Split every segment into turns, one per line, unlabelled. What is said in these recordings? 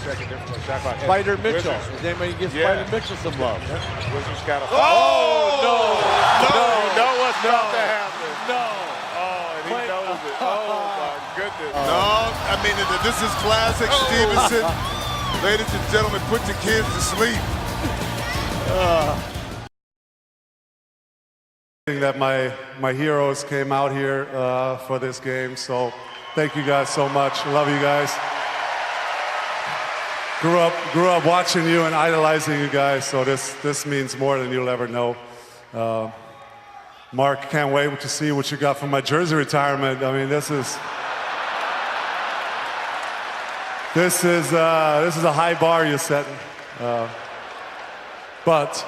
check it differently. Shot clock.
Spider Mitchell.
Wizards.
Is anybody give Spider Mitchell some love?
Wizards got a.
Oh,
no! You know what's about to happen.
No.
Oh, and he knows it. Oh my goodness.
No, I mean this is classic Stevenson. Ladies and gentlemen, put your kids to sleep.
That my heroes came out here for this game, so thank you guys so much. Love you guys. Grew up watching you and idolizing you guys, so this means more than you'll ever know. Mark, can't wait to see what you got for my jersey retirement. I mean, this is a high bar you're setting. But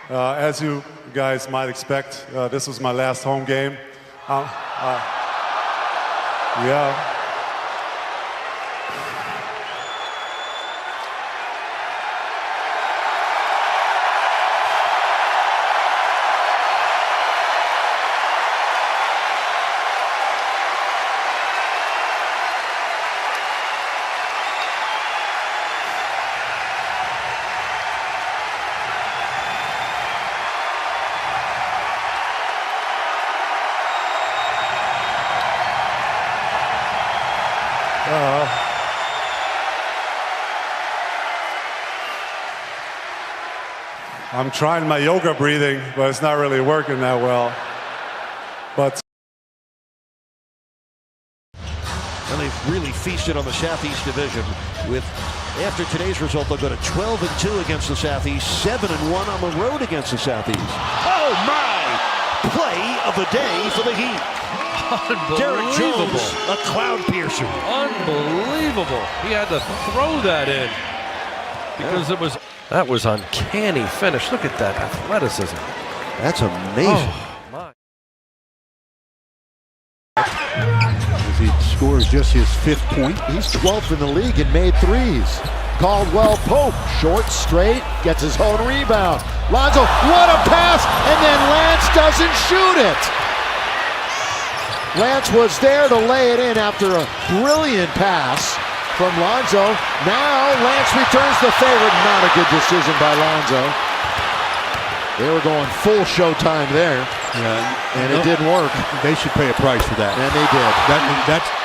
as you guys might expect, this was my last home game. Yeah. I'm trying my yoga breathing, but it's not really working that well. But
and they've really feasted on the Southeast Division. With after today's result, they'll go to 12-2 against the Southeast, 7-1 on the road against the Southeast. Oh my! Play of the day for the Heat. Derek Jones, a cloud piercer.
Unbelievable. He had to throw that in because that was uncanny finish. Look at that athleticism.
That's amazing.
Oh, my.
As he scores just his 5th point.
He's 12th in the league and made threes. Caldwell Pope, short, straight, gets his own rebound. Lonzo, what a pass, and then Lance doesn't shoot it. Lance was there to lay it in after a brilliant pass from Lonzo. Now Lance returns the favor. Not a good decision by Lonzo. They were going full showtime there, and it didn't work.
They should pay a price for that.
And they did.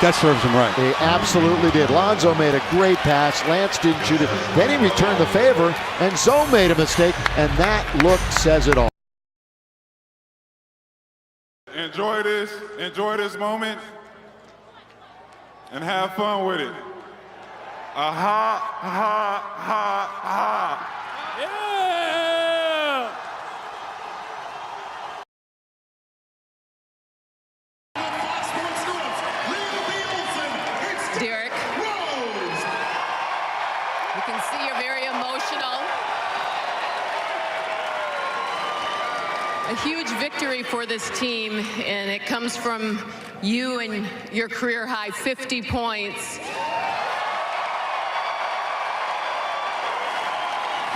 That serves them right.
They absolutely did. Lonzo made a great pass. Lance didn't shoot it. Then he returned the favor, and Zoe made a mistake, and that look says it all.
Enjoy this moment, and have fun with it. Ha ha ha ha.
Derek, we can see you're very emotional. A huge victory for this team, and it comes from you and your career high 50 points.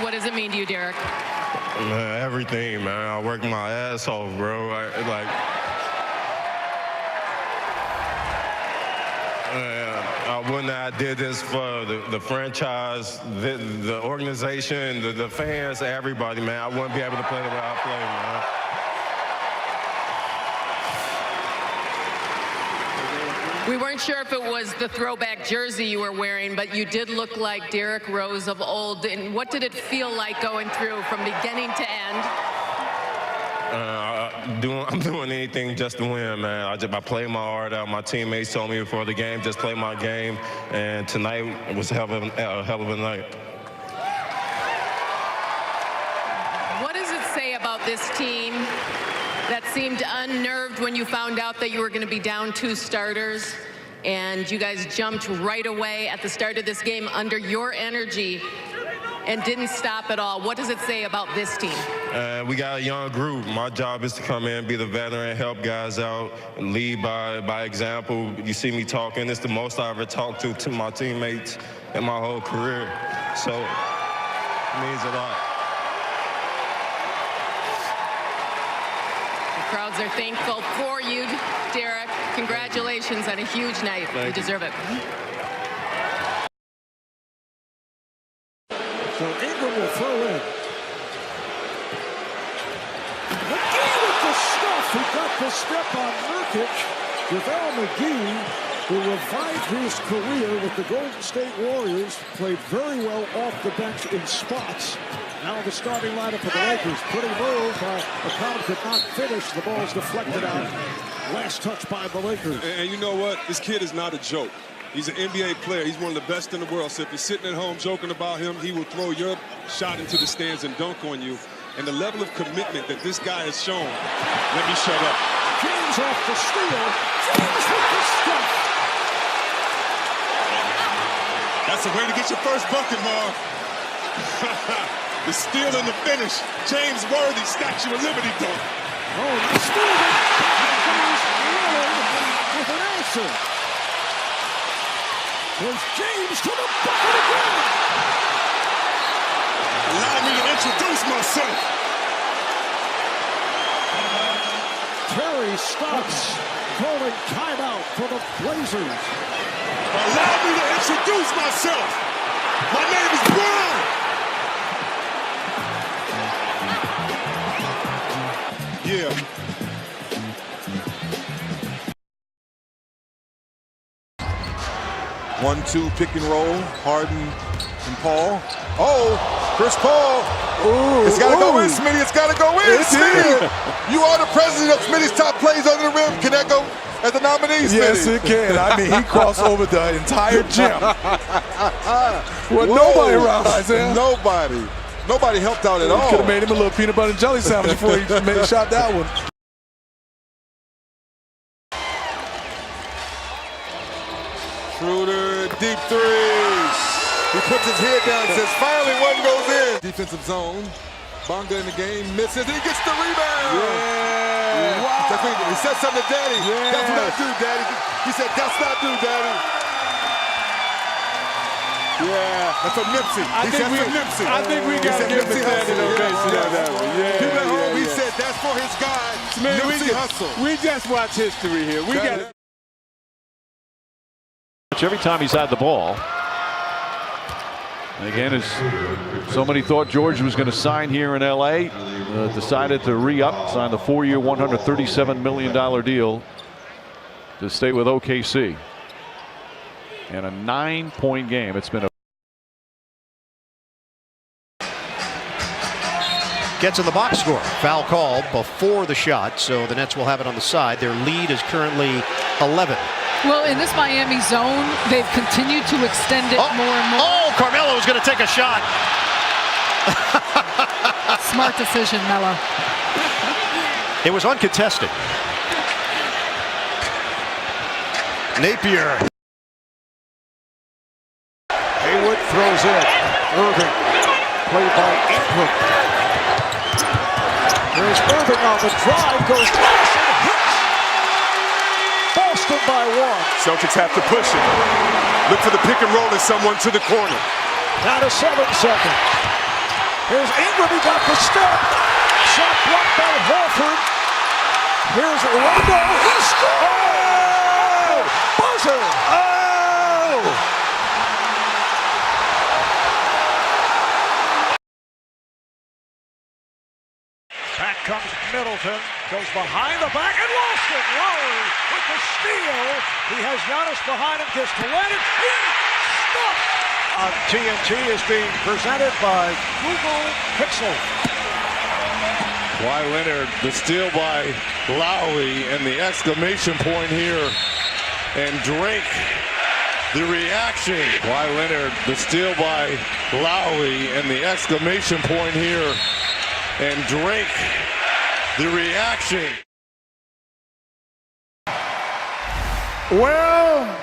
What does it mean to you, Derek?
Man, everything, man. I worked my ass off, bro. I wouldn't have did this for the franchise, the organization, the fans, everybody, man. I wouldn't be able to play the way I play, man.
We weren't sure if it was the throwback jersey you were wearing, but you did look like Derrick Rose of old. And what did it feel like going through from beginning to end?
I'm doing anything just to win, man. I play my heart out. My teammates told me before the game, just play my game. And tonight was a hell of a night.
What does it say about this team that seemed unnerved when you found out that you were going to be down 2 starters, and you guys jumped right away at the start of this game under your energy and didn't stop at all? What does it say about this team?
We got a young group. My job is to come in, be the veteran, help guys out, and lead by example. You see me talking. It's the most I ever talked to my teammates in my whole career. So it means a lot.
The crowds are thankful for you, Derek. Congratulations on a huge night. You deserve it.
So Ingram will throw in. McGee with the stuff. He got the step on Nurkic. JaVale McGee, who revived his career with the Golden State Warriors, played very well off the bench in spots. Now the starting lineup for the Lakers. Pretty move by McCollum, could not finish. The ball's deflected out. Last touch by the Lakers.
And you know what? This kid is not a joke. He's an NBA player. He's one of the best in the world. So if you're sitting at home joking about him, he will throw your shot into the stands and dunk on you. And the level of commitment that this guy has shown. Let me shut up.
James off the steal. James with the stuff.
That's a way to get your first bucket, Marv. The steal and the finish. James Worthy, Statue of Liberty dunk.
Oh, nice steal. With an answer. There's James to the bucket again.
Allow me to introduce myself.
Terry Stotts calling timeout for the Blazers.
Allow me to introduce myself. My name is Brown. Yeah.
One-two pick and roll. Harden and Paul. Oh, Chris Paul. Ooh, it's got to go in, Smitty. It's got to go in, Smitty. You are the president of Smitty's top plays under the rim. Can that go as a nominee, Smitty?
Yes, it can. I mean, he crossed over the entire gym. Well, nobody around, Isaiah.
Nobody helped out at all.
Could have made him a little peanut butter and jelly sandwich before he shot that one.
Schroeder, deep threes. He puts his head down and says, finally one goes in. Defensive zone. Bonga in the game, misses, he gets the rebound.
Yeah. Wow.
He said something to Daddy.
Yeah.
That's what I do, Daddy. He said, that's what I do, Daddy.
Yeah.
That's for Nipsey.
I think we got to give him a standing ovation on that one. Yeah.
He said, that's for his guy, Nipsey Hussle.
We just watch history here. We got it.
Every time he's had the ball. And again, as so many thought George was going to sign here in LA, decided to re-up, sign the 4-year, $137 million deal to stay with OKC. And a 9-point game. It's been a
gets in the box score. Foul called before the shot, so the Nets will have it on the side. Their lead is currently 11.
Well, in this Miami zone, they've continued to extend it more and more.
Oh, Carmelo is going to take a shot.
Smart decision, Melo.
It was uncontested. Napier.
Haywood throws it. Irving. Played by Ingram. There's Irving on the drive. Goes twice and hits. Boston by one.
Celtics have to push it. Look for the pick and roll and someone to the corner.
Down to 7 seconds. Here's Ingram. He got the step. Shot blocked by Horford. Here's Rondo. He scores! Buzzer! Oh! Back comes Middleton. Goes behind the back and lost it. Lowry with the steal. He has Giannis behind him. Gets to Leonard. He stuffed. TNT is being presented by Google Pixel.
Kawhi Leonard, the steal by Lowry, and the exclamation point here. And Drake, the reaction. Kawhi Leonard, the steal by Lowry, and the exclamation point here. And Drake, the reaction.
Well,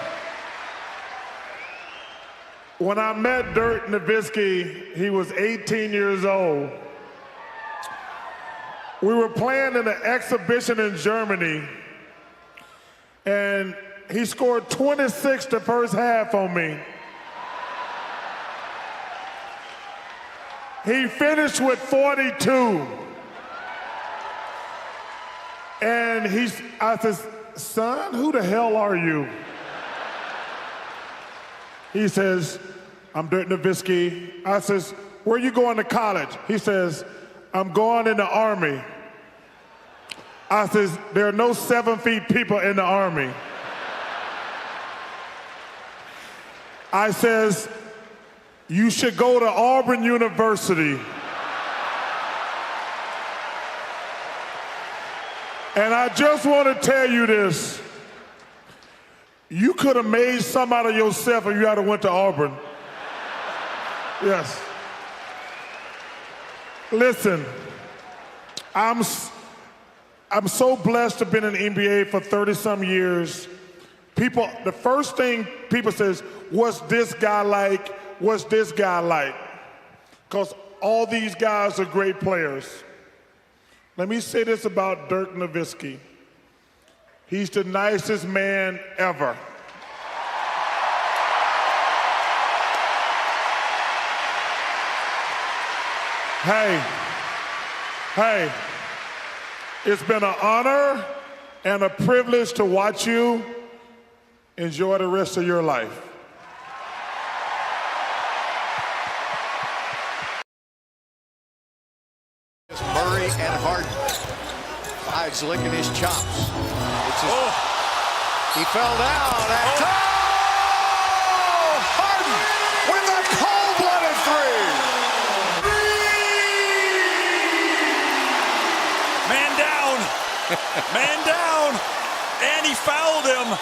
when I met Dirk Nowitzki, he was 18 years old. We were playing in an exhibition in Germany, and he scored 26 the first half on me. He finished with 42. And I said, son, who the hell are you? He says, I'm Dirk Nowitzki. I says, where you going to college? He says, I'm going in the Army. I says, there are no 7 feet people in the Army. I says, you should go to Auburn University. And I just want to tell you this. You could have made some out of yourself if you had went to Auburn. Yes. Listen, I'm so blessed to have been in the NBA for 30-some years. People, the first thing people says, what's this guy like? What's this guy like? Because all these guys are great players. Let me say this about Dirk Nowitzki. He's the nicest man ever. Hey, it's been an honor and a privilege to watch you. Enjoy the rest of your life.
Murray and Harden. Hides licking his chops. He fell down. Harden with a cold-blooded three.
Man down. Man down. And he fouled him.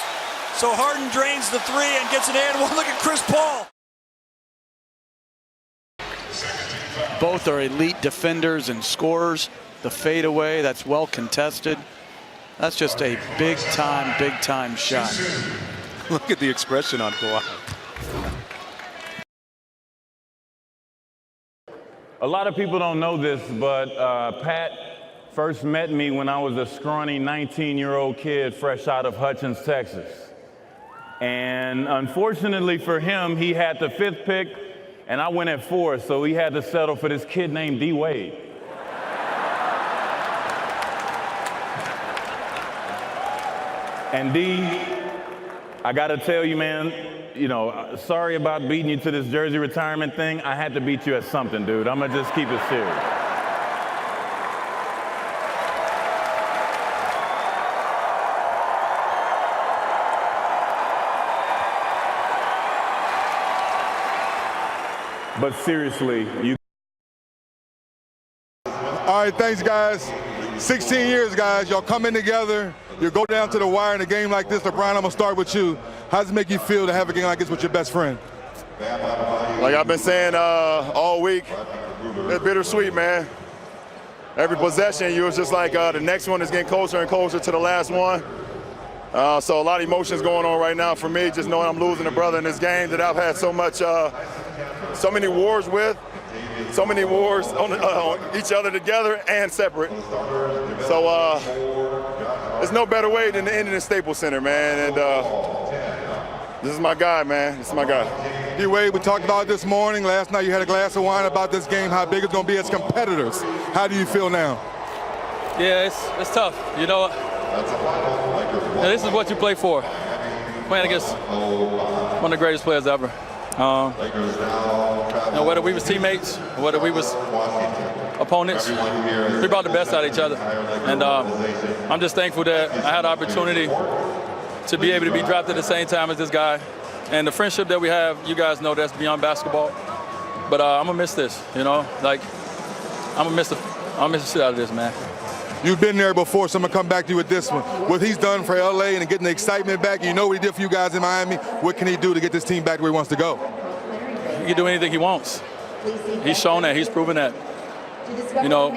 So Harden drains the three and gets an and one. Look at Chris Paul.
Both are elite defenders and scorers. The fadeaway, that's well contested. That's just a big time shot.
Look at the expression on Kawhi.
A lot of people don't know this, but Pat first met me when I was a scrawny 19-year-old kid fresh out of Hutchins, Texas. And unfortunately for him, he had the 5th pick, and I went at 4, so he had to settle for this kid named D. Wade. And D, I gotta tell you, man, you know, sorry about beating you to this jersey retirement thing. I had to beat you at something, dude. I'm gonna just keep it serious. But seriously, you.
All right, thanks, guys. 16 years, guys. Y'all coming together. You go down to the wire in a game like this. LeBron, I'm going to start with you. How does it make you feel to have a game like this with your best friend?
Like I've been saying all week, it's bittersweet, man. Every possession, you was just like the next one is getting closer and closer to the last one. So a lot of emotions going on right now for me, just knowing I'm losing a brother in this game that I've had so many wars with, so many wars on each other together and separate. So there's no better way than to end in the Staples Center, man. And this is my guy, man. This is my guy.
D-Wade, we talked about it this morning. Last night you had a glass of wine about this game, how big it's going to be as competitors. How do you feel now?
Yeah, it's tough. You know, this is what you play for. Playing against one of the greatest players ever. You know, whether we was teammates, or whether we was opponents, we brought the best out of each other. And I'm just thankful that I had the opportunity to be able to be drafted at the same time as this guy. And the friendship that we have, you guys know that's beyond basketball. But I'm gonna miss this, you know? Like, I'm gonna miss the shit out of this, man.
You've been there before, so I'm going to come back to you with this one. What he's done for L.A. and getting the excitement back, you know what he did for you guys in Miami. What can he do to get this team back where he wants to go?
He can do anything he wants. He's shown that. He's proven that. You know,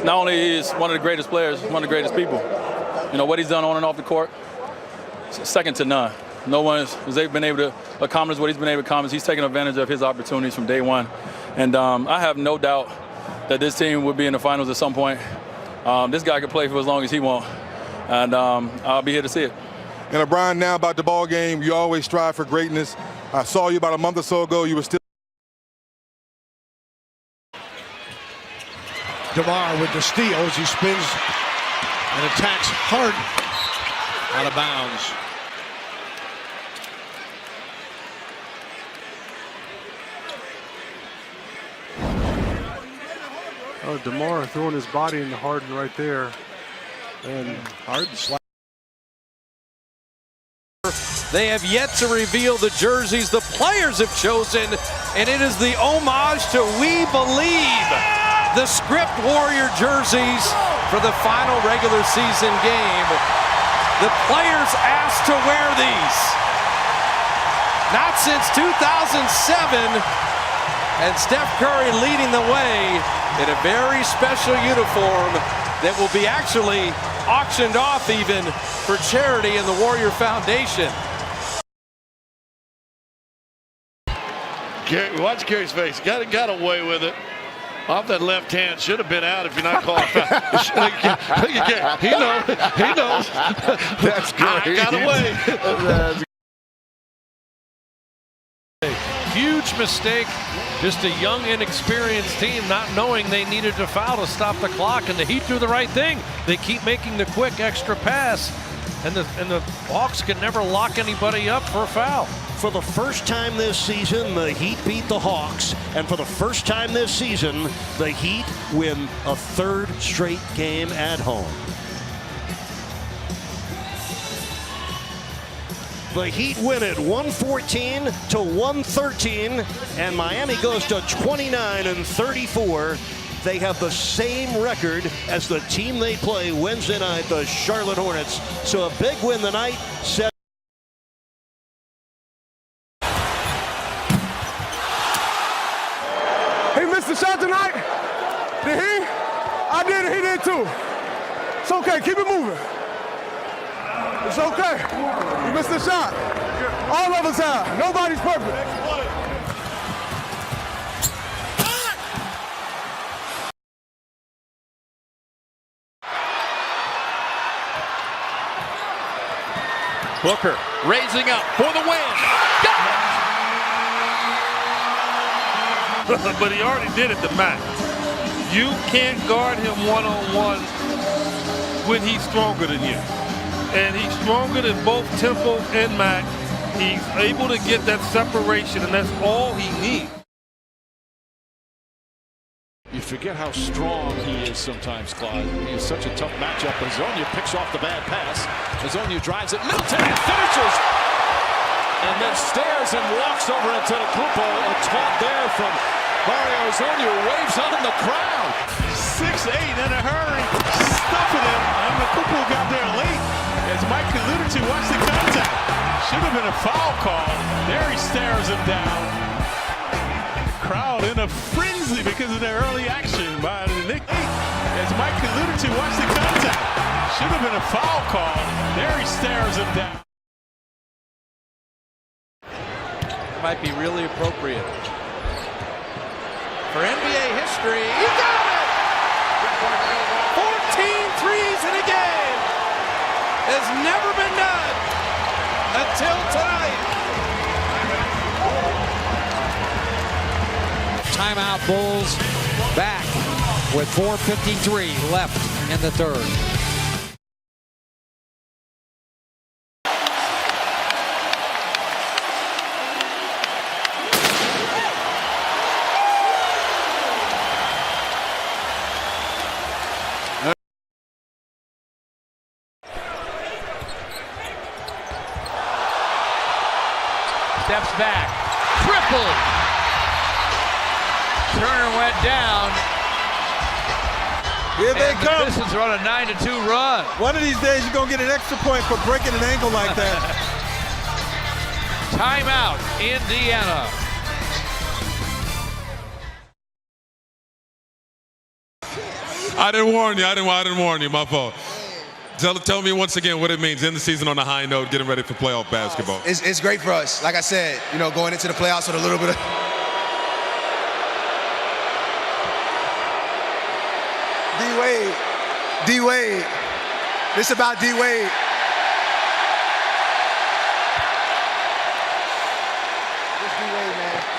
not only is one of the greatest players, one of the greatest people. You know, what he's done on and off the court, second to none. No one has been able to accomplish what he's been able to accomplish. He's taken advantage of his opportunities from day one. And I have no doubt that this team would be in the finals at some point. This guy could play for as long as he wants, and I'll be here to see it.
And LeBron, now about the ball game, you always strive for greatness. I saw you about a month or so ago. You were still.
DeMar with the steal as he spins and attacks Harden out of bounds.
DeMar throwing his body into Harden right there. And
Harden slap.
They have yet to reveal the jerseys the players have chosen, and it is the homage to We Believe, the Script Warrior jerseys for the final regular season game. The players asked to wear these. Not since 2007, and Steph Curry leading the way in a very special uniform that will be actually auctioned off even for charity in the Warrior Foundation.
Watch Gary's face. Got away with it. Off that left hand. Should have been out if you're not calling foul. He knows. He knows.
That's great.
Got away.
Huge mistake. Just a young, inexperienced team not knowing they needed to foul to stop the clock, and the Heat do the right thing. They keep making the quick extra pass, and the Hawks can never lock anybody up for a foul.
For the first time this season, the Heat beat the Hawks, and for the first time this season, the Heat win a third straight game at home. The Heat win it 114 to 113, and Miami goes to 29-34. They have the same record as the team they play Wednesday night, the Charlotte Hornets. So a big win tonight.
he missed the shot tonight. Did he? I did it. He did too. It's okay. Keep it moving. It's okay. You missed the shot. All of us have. Nobody's perfect.
Booker raising up for the win.
But he already did it to Mac. You can't guard him one-on-one when he's stronger than you. And he's stronger than both Temple and Mac. He's able to get that separation, and that's all he needs.
You forget how strong he is sometimes, Claude. He is such a tough matchup. Azonia picks off the bad pass. Azonia drives it. Middleton finishes. And then stares and walks over into the Kupo. A taunt there from Mario Azonia. Waves on the crowd.
6'8" in a hurry. Stuffing him. And the Kupo got there late. As Mike alluded to, watch the contact. Should have been a foul call. There he stares him down. Crowd in a frenzy because of their early action by Nick. As Mike alluded to, watch the contact. Should have been a foul call. There he stares him down.
Might be really appropriate for NBA history. You got it! 14 threes in a game has never been done until tonight.
Timeout, Bulls back with 4:53 left in the third.
Steps back, triple. Turner went down.
Here they come.
The Pistons are on a 9-2 run.
One of these days, you're going to get an extra point for breaking an ankle like that.
Timeout, Indiana.
I didn't warn you. I didn't warn you. My fault. Tell me once again what it means in the season on a high note, getting ready for playoff basketball.
It's great for us. Like I said, you know, going into the playoffs with a little bit of D-Wade. This about D-Wade.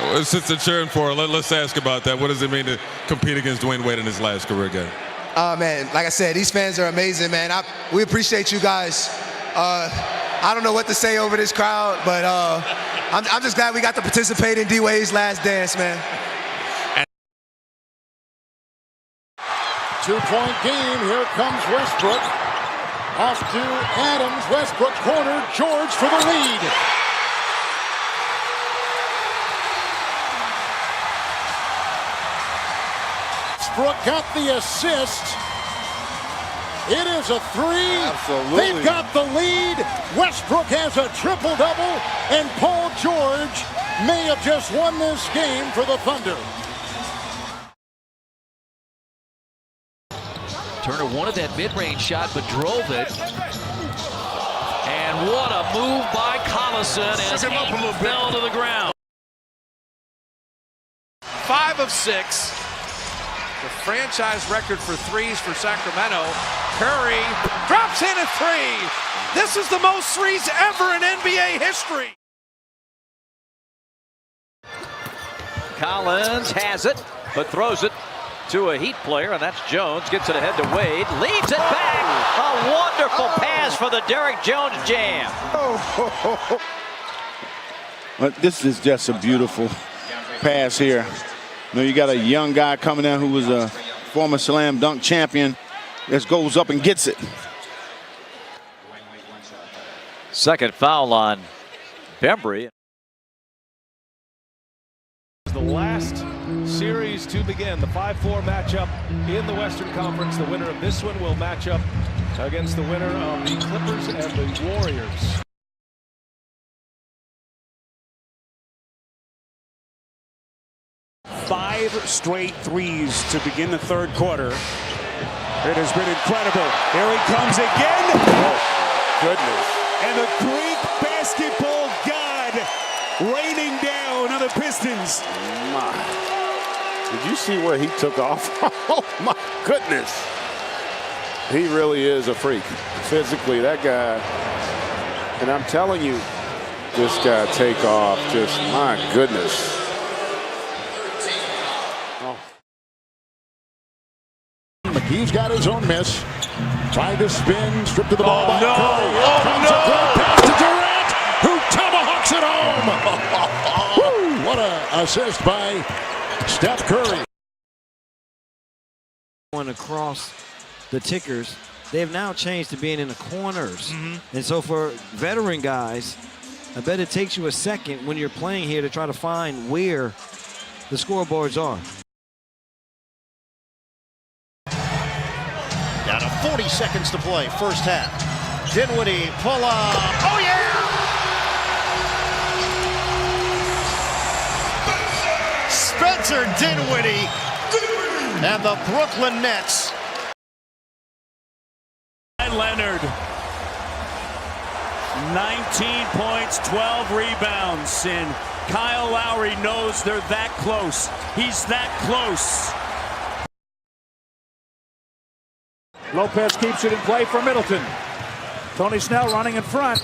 Well, since they're cheering for her, let's ask about that. What does it mean to compete against Dwayne Wade in his last career game?
Man, like I said, these fans are amazing, man. We appreciate you guys. I don't know what to say over this crowd, but I'm just glad we got to participate in D-Wade's last dance, man.
2-point game. Here comes Westbrook. Off to Adams. Westbrook corner. George for the lead. Westbrook got the assist. It is a three.
Absolutely.
They've got the lead. Westbrook has a triple-double, and Paul George may have just won this game for the Thunder.
Turner wanted that mid-range shot, but drove it. And what a move by Collison as he fell to the ground.
5 of 6. The franchise record for threes for Sacramento. Curry drops in a 3. This is the most threes ever in NBA history.
Collins has it, but throws it to a Heat player, and that's Jones. Gets it ahead to Wade, leads it back. A wonderful pass for the Derrick Jones jam.
But this is just a beautiful pass here. You know, you got a young guy coming in who was a former slam dunk champion. Just goes up and gets it.
Second foul on Bembry.
The last series to begin, the 5-4 matchup in the Western Conference. The winner of this one will match up against the winner of the Clippers and the Warriors.
5 straight threes to begin the third quarter. It has been incredible. Here he comes again.
Oh, goodness.
And the Greek basketball god raining down on the Pistons.
My. Did you see where he took off? Oh, my goodness. He really is a freak. Physically, that guy. And I'm telling you, this guy take off. Just, my goodness.
McGee's got his own miss. Tried to spin, stripped to the ball by
no.
Curry.
Oh,
Comes
no.
a great pass to Durant, who tomahawks it home. Woo, what an assist by Steph Curry.
Going across the tickers, they have now changed to being in the corners. And so for veteran guys, I bet it takes you a second when you're playing here to try to find where the scoreboards are.
Down to 40 seconds to play, first half. Dinwiddie, pull up. Oh, yeah! Spencer Dinwiddie and the Brooklyn Nets.
Leonard. 19 points, 12 rebounds, and Kyle Lowry knows they're that close. He's that close.
Lopez keeps it in play for Middleton. Tony Snell running in front.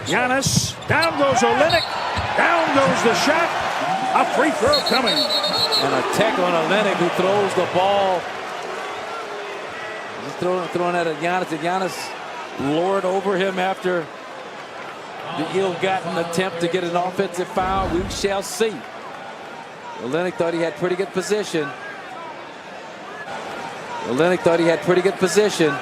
Giannis, down goes Olynyk. Down goes the shot. A free throw coming.
And a tackle on Olynyk, who throws the ball. Just throwing that at Giannis. And Giannis lured over him after the ill-gotten attempt to get an offensive foul. We shall see. Olynyk thought he had pretty good position. Olynyk thought he had pretty good position.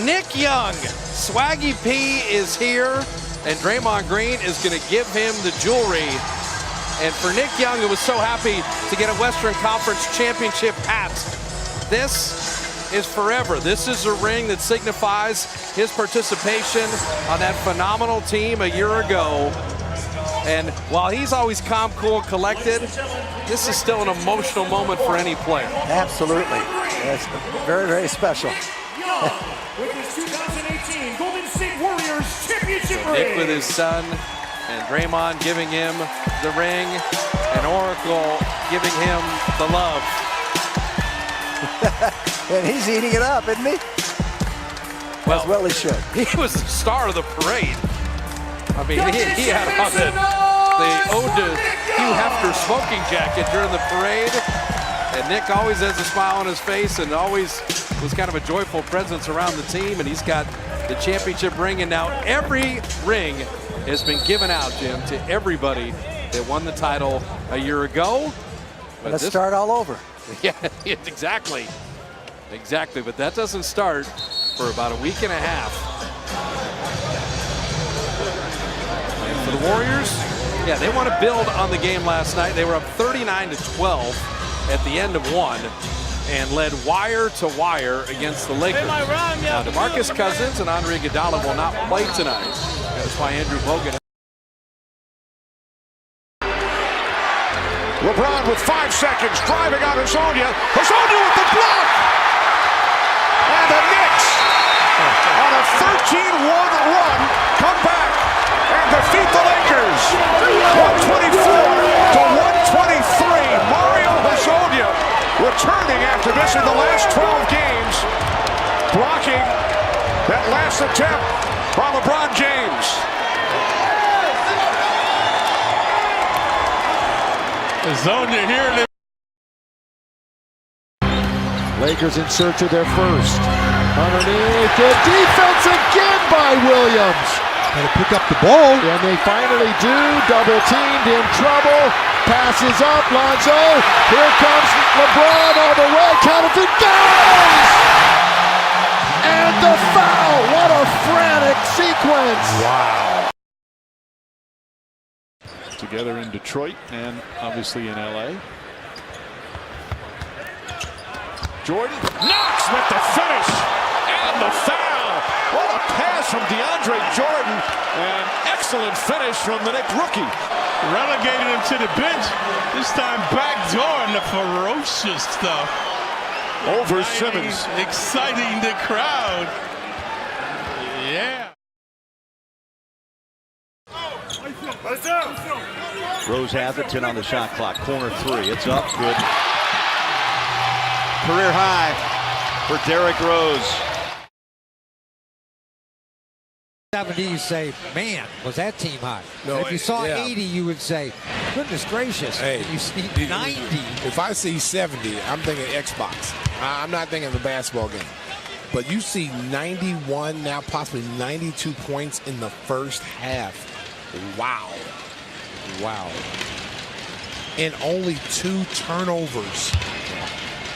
Nick Young, Swaggy P is here, and Draymond Green is going to give him the jewelry. And for Nick Young, who was so happy to get a Western Conference championship hat, this is forever. This is a ring that signifies his participation on that phenomenal team a year ago. And while he's always calm, cool, collected, this is still an emotional moment for any player.
Absolutely. It's very, very special.
With his 2018 Golden State Warriors championship ring.
Nick with his son, and Draymond giving him the ring, and Oracle giving him the love.
And he's eating it up, isn't he?
Well,
as well he should.
He was the star of the parade. I mean, he had on the ode to Hugh Hefner smoking jacket during the parade. And Nick always has a smile on his face and always was kind of a joyful presence around the team. And he's got the championship ring. And now every ring has been given out, Jim, to everybody that won the title a year ago.
But
Let's start all over.
Yeah, exactly. Exactly, but that doesn't start for about a week and a half. And for the Warriors, yeah, they want to build on the game last night. They were up 39-12 at the end of one and led wire to wire against the Lakers. Now, DeMarcus Cousins and Andre Iguodala will not play tonight. That's why Andrew Bogut.
LeBron with 5 seconds, driving on Hezonja. Hezonja with the block! And the Knicks, on a 13-1 run, come back and defeat the Lakers. 124-123. Mario Hezonja returning after missing the last 12 games, blocking that last attempt by LeBron James.
Hezonja here.
Lakers in search of their first. Underneath, the defense again by Williams.
Got to pick up the ball.
And they finally do. Double teamed, in trouble. Passes up, Lonzo. Here comes LeBron all the way. Count if it goes! And the foul. What a frantic sequence.
Wow. Together in Detroit and obviously in LA. Jordan Knox with the finish and the foul. What a pass from DeAndre Jordan. An excellent finish from the Knicks rookie.
Relegated him to the bench. This time backdooring the ferocious stuff.
Over Simmons.
Exciting the crowd. Yeah.
Rose has it, 10 on the shot clock. Corner three. It's up. Good. Career high for Derrick Rose.
70, you say, man, was that team hot? No, if you saw 80, you would say, goodness gracious.
Hey,
you see 90.
If I see 70, I'm thinking Xbox. I'm not thinking of a basketball game. But you see 91, now possibly 92 points in the first half. Wow. Wow. And only 2 turnovers.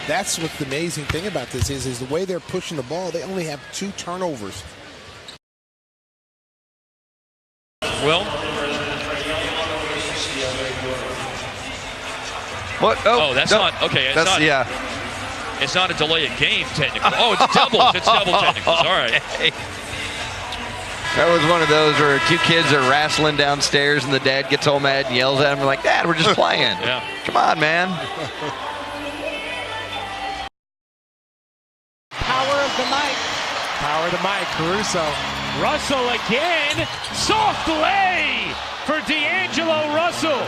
That's what the amazing thing about this is the way they're pushing the ball, they only have 2 turnovers.
Will?
What?
Oh, that's not okay. It's not,
yeah.
It's not a delay of game technically. Oh, it's doubles. It's double technicals. All right.
That was one of those where 2 kids are wrestling downstairs and the dad gets all mad and yells at him. We're like, Dad, we're just playing.
Yeah.
Come on, man.
Power of the mic.
Power of the mic, Caruso.
Russell again. Soft lay for D'Angelo Russell.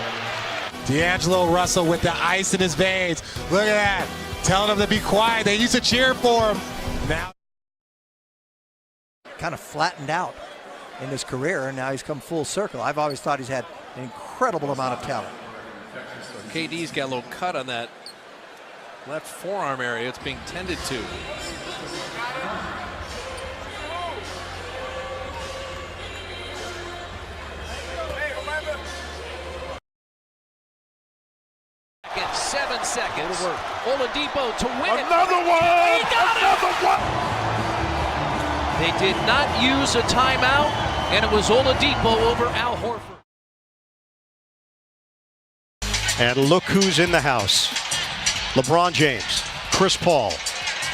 D'Angelo Russell with the ice in his veins. Look at that. Telling him to be quiet. They used to cheer for him. Now.
Kind of flattened out in his career, and now he's come full circle. I've always thought he's had an incredible amount of talent.
KD's got a little cut on that left forearm area. It's being tended to.
In 7 seconds. Oladipo to win it.
Another one!
He got
Another one!
They did not use a timeout, and it was Oladipo over Al Horford.
And look who's in the house. LeBron James, Chris Paul,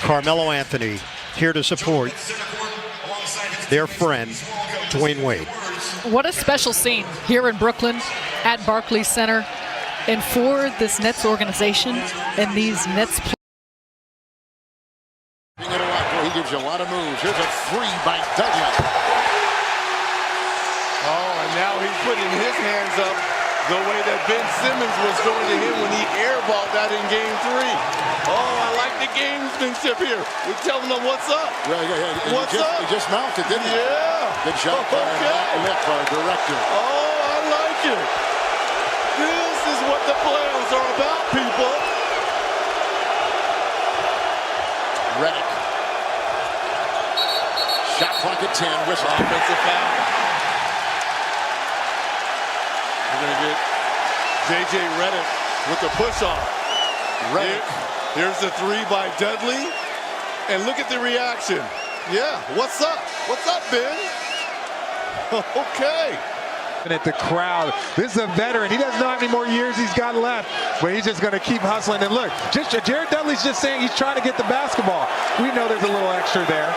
Carmelo Anthony, here to support their friend, Dwayne Wade.
What a special scene here in Brooklyn at Barclays Center. And for this Nets organization and these Nets players.
He gives you a lot of moves. Here's a free by Dudley.
Oh, and now he's putting his hands up the way that Ben Simmons was doing to him when he airballed that in Game 3. Oh, I like the gamesmanship here. We're telling them what's up.
Yeah.
What's up?
He just mounted, didn't he?
Yeah.
Good shot by Matt director.
Oh, I like it. This is what the playoffs are about, people.
Redick. Shot clock at 10. Whistle.
Offensive foul. We're going to get J.J. Redick with the push-off. Here's the three by Dudley. And look at the reaction. Yeah, what's up? What's up, Ben? Okay.
And at the crowd, this is a veteran. He doesn't know how many more years he's got left, but he's just going to keep hustling. And look, Jared Dudley's just saying he's trying to get the basketball. We know there's a little extra there.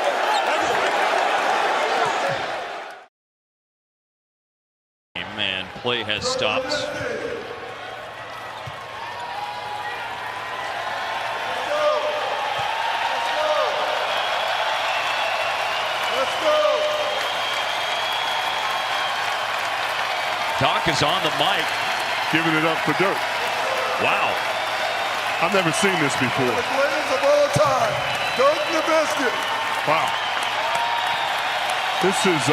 Man, play has stopped. Doc is on the mic.
Giving it up for Dirk.
Wow.
I've never seen this before.
Greatest of all time, Dirk Nowitzki.
Wow. This is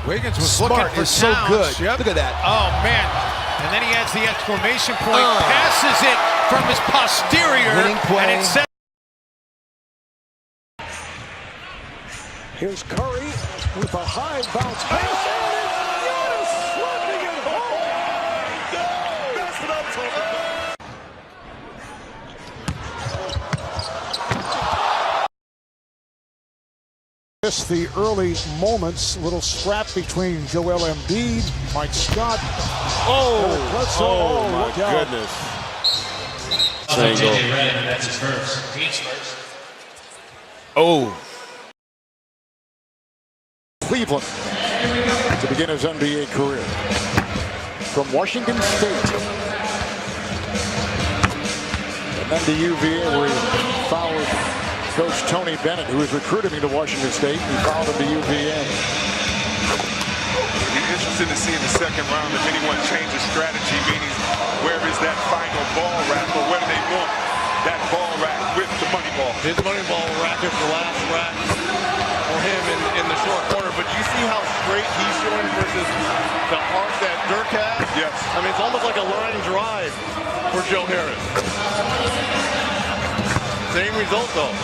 Wiggins was
Smart
looking for
is so
Towns.
good.
Yep.
Look at that.
Oh, man. And then he adds the exclamation point, passes it from his posterior.
Winning play.
And it's set.
Here's Curry with a high bounce pass. Giannis slapping it home. That's what I'm talking about.
Just the early moments, little scrap between Joel Embiid, Mike Scott.
oh my
look out.
goodness.
JJ Redick, that's his first. He's first.
Oh.
Cleveland to begin his NBA career. From Washington State. And then to UVA where he followed Coach Tony Bennett, who was recruiting him to Washington State. He followed him to UVA.
Be interested to see in the second round if anyone changes strategy, meaning where is that final ball rack, or where do they want that ball rack with the money ball?
His money ball rack is the last rack for him in the short corner. But you see how straight he's showing versus the arc that Dirk has?
Yes.
I mean, it's almost like a line drive for Joe Harris. Same result, though.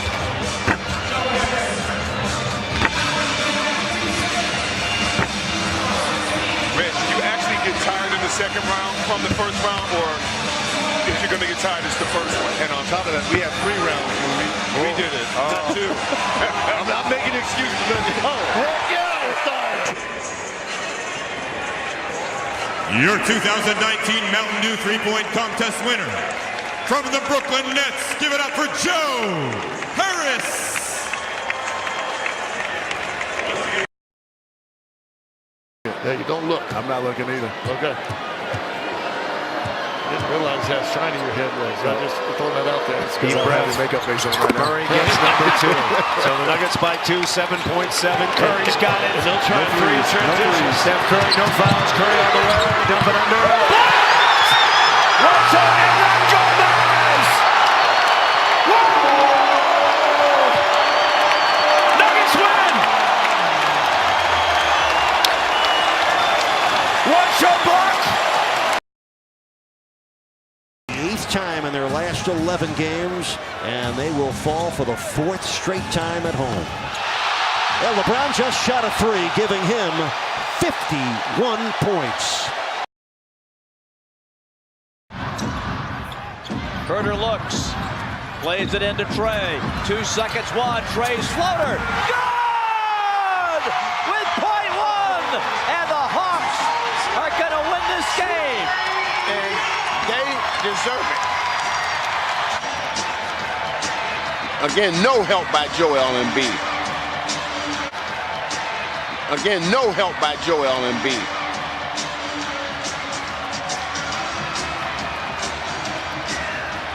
Rich, you actually get tired in the second round from the first round, or if you're going to get tired, it's the first one?
And on top of that, we have 3 rounds. We did it. Not 2. I'm not making excuses. Heck yeah, it's time.
Your 2019 Mountain Dew 3-point contest winner from the Brooklyn Nets. Give it up for Joe Harris.
Yeah, you don't look.
I'm not looking either.
Okay. Didn't realize how shiny your head was. I just throwing that out there.
Deep breath. Makeup face on right now.
Curry gets number 2. So the Nuggets by 2, 7.7. Curry's got it. And they'll try 3 in transition. Steph Curry, no fouls. Curry on the way. Dump it under. What's up, Aaron Gomez? Nuggets win! What's your block? 8th time in their last 11 games, and they will fall for the 4th straight time at home. Well, LeBron just shot a 3, giving him 51 points.
Herter looks, plays it into Trey. 2 seconds, one. Trey's floater. Good! With .1, and the Hawks are going to win this game.
And they deserve it.
Again, no help by Joel Embiid. Again, no help by Joel Embiid.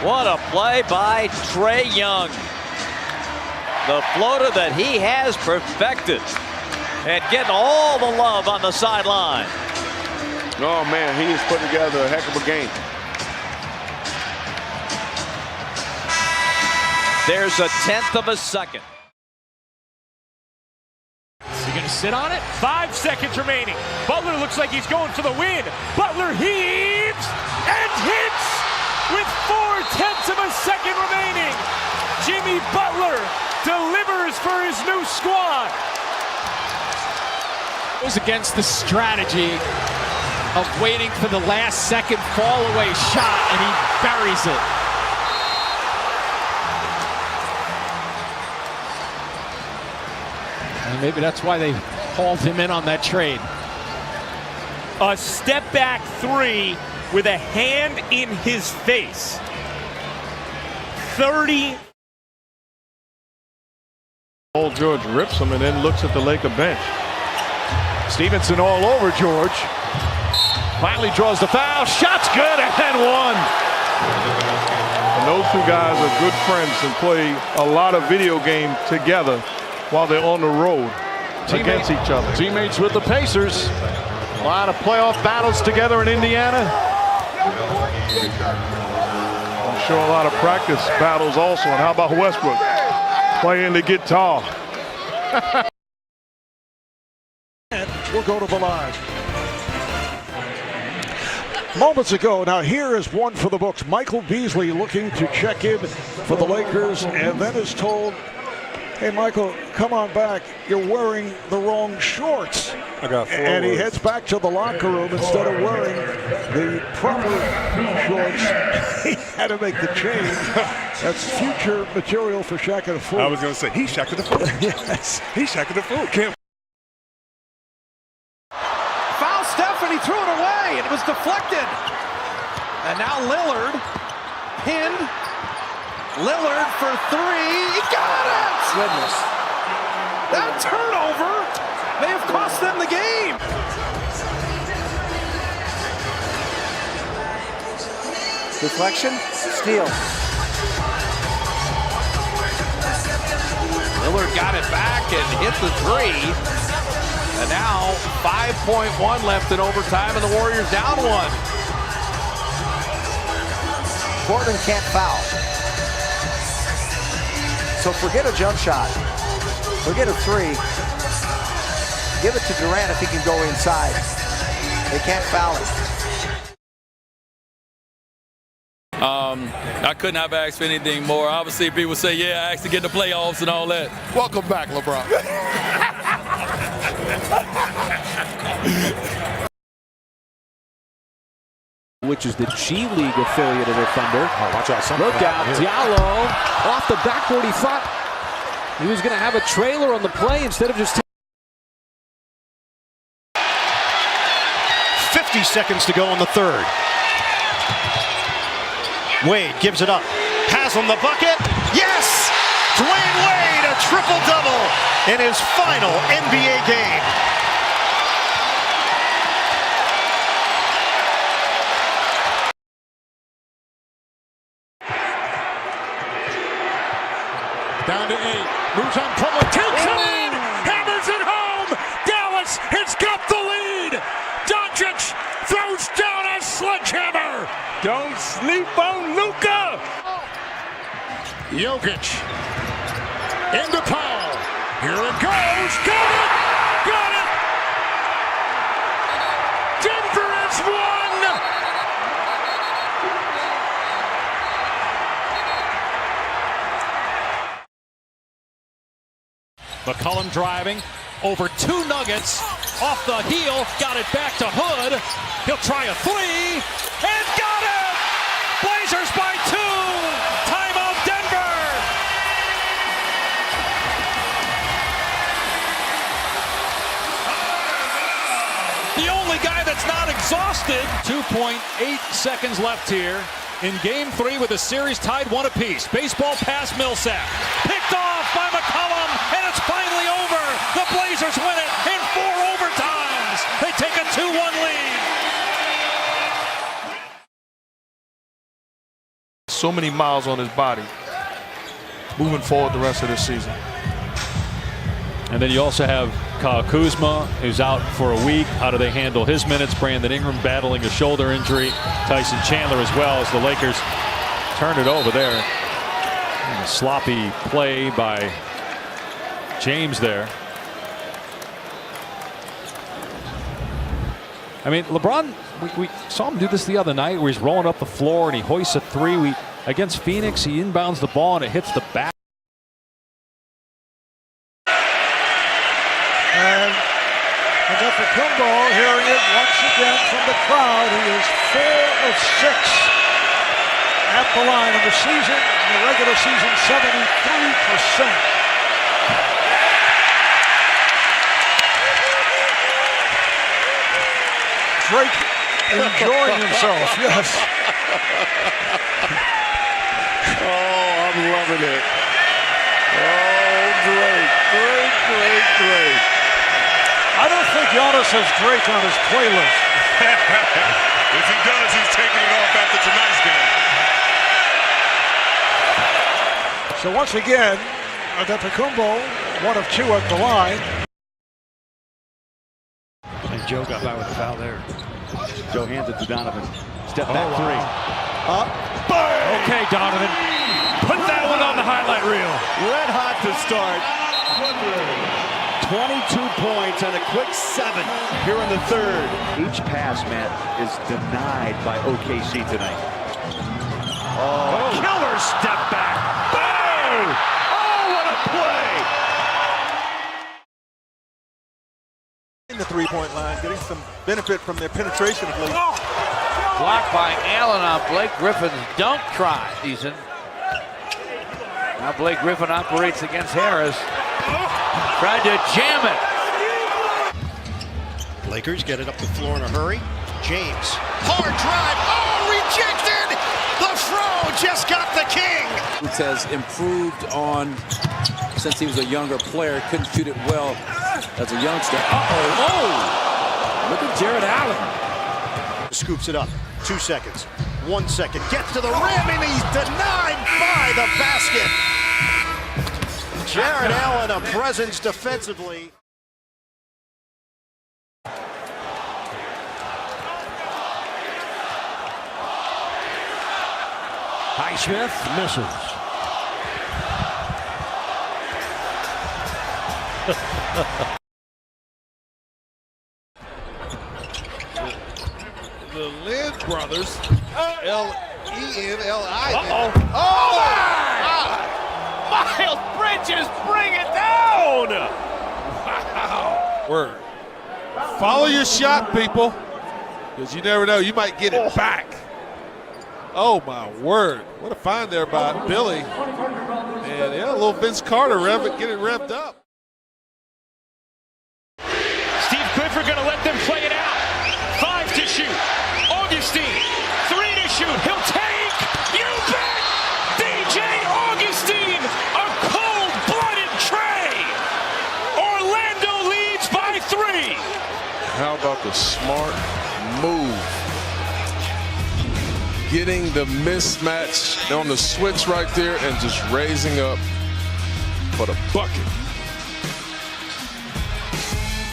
What a play by Trae Young. The floater that he has perfected. and getting all the love on the sideline.
Oh, man, he has put together a heck of a game.
There's a 1/10 of a second.
Is he going to sit on it? 5 seconds remaining. Butler looks like he's going for the win. Butler heaves and hits with 4/10 of a second remaining. Jimmy Butler delivers for his new squad.
It was against the strategy of waiting for the last second fall away shot, and he buries it. And maybe that's why they hauled him in on that trade.
A step back three with a hand in his face. 30.
Paul George rips him and then looks at the Laker bench. Stevenson all over George. Finally draws the foul. Shot's good and one. And those two guys are good friends and play a lot of video game together while they're on the road against each other. Teammates with the Pacers. A lot of playoff battles together in Indiana. I'm sure a lot of practice battles also. And how about Westbrook playing the guitar?
We'll go to the line. Moments ago, now here is one for the books. Michael Beasley looking to check in for the Lakers and then is told, hey, Michael, come on back. You're wearing the wrong shorts.
I got 4
And he
words.
heads back to the locker room instead of wearing the proper shorts. He had to make the change. That's future material for Shaq and the Fool.
I was going to say, he's Shaq and the Fool.
Yes.
He's Shaq and the Fool. Can't
Foul Steph, and he threw it away, and it was deflected. And now Lillard pinned. Lillard for three. He got it!
Goodness.
That turnover may have cost them the game.
Deflection, steal.
Lillard got it back and hit the three. And now 5.1 left in overtime, and the Warriors down one.
Portland can't foul. So forget a jump shot. Forget a three. Give it to Durant if he can go inside. They can't foul him.
I couldn't have asked for anything more. Obviously, people say, yeah, I asked to get the playoffs and all that.
Welcome back, LeBron.
Which is the G League affiliate of the Thunder.
Oh, watch out. Something
Look out,
happened here.
Diallo off the backboard. He thought he was going to have a trailer on the play instead of just
50 seconds to go in the third. Wade gives it up. Haslam the bucket. Yes! Dwayne Wade, a triple-double in his final NBA game.
Down to 8. Moves on Pumler. Takes it in. Hammers it home. Dallas has got the lead. Doncic throws down a sledgehammer.
Don't sleep on Luka.
Jokic. Into Powell. Here it goes. Got it. Got it. Denver has won.
McCollum driving over 2 Nuggets. Off the heel. Got it back to Hood. He'll try a three. And got it! Blazers by 2. Timeout Denver. The only guy that's not exhausted. 2.8 seconds left here in game 3 with the series tied 1 apiece. Baseball pass Millsap. Picked off by McCollum, and it's finally over. The Blazers win it in 4 overtimes. They take a 2-1 lead.
So many miles on his body moving forward the rest of this season.
And then you also have
Kyle Kuzma, who's out for a week. How do they handle his minutes? Brandon Ingram battling a shoulder injury. Tyson Chandler as well, as the Lakers turn it over there. And a sloppy play by James there. I mean, LeBron, we saw him do this the other night where he's rolling up the floor and he hoists a three. Against Phoenix, he inbounds the ball and it hits the back.
And Antetokounmpo hearing it once again from the crowd. He is 4 of 6 at the line in the season. In the regular season, 73%. Drake enjoying himself, yes.
Oh, I'm loving it. Oh, Drake.
I don't think Giannis has Drake on his playlist.
If he does, he's taking it off after tonight's game.
So once again, Antetokounmpo, 1 of 2 at the line.
And Joe got by with a foul there. Joe hands it to Donovan. Step back three. Up. Okay, Donovan. Put that one on the highlight reel. Red hot to start. 22 points and a quick 7 here in the third. Each pass, Matt, is denied by OKC tonight. Oh, killer step back. Boom! Oh, what a play!
In the three-point line, getting some benefit from their penetration of late.
Blocked by Allen on Blake Griffin's dunk try, Ethan. Now Blake Griffin operates against Harris. Tried to jam it.
Lakers get it up the floor in a hurry. James, hard drive. Oh, rejected! The throw just got the king.
Has improved on since he was a younger player. Couldn't shoot it well as a youngster. Oh! Look at Jared Allen.
Scoops it up. 2 seconds. 1 second. Gets to the rim and he's denied by the basket. Jared Allen, a presence defensively.
Highsmith misses.
The Lynn brothers, L-E-N-L-I.
Oh my! Miles Bridges, bring it down!
Wow. Word. Follow your shot, people, because you never know. You might get it back. Oh, my word. What a find there by Billy. And, yeah, a little Vince Carter get it revved up.
Steve Clifford going to let them play it out. 5 to shoot. Augustine, 3 to shoot. He'll take. You bet. DJ Augustine, a cold-blooded tray. Orlando leads by 3.
How about the smart move? Getting the mismatch on the switch right there and just raising up for the bucket.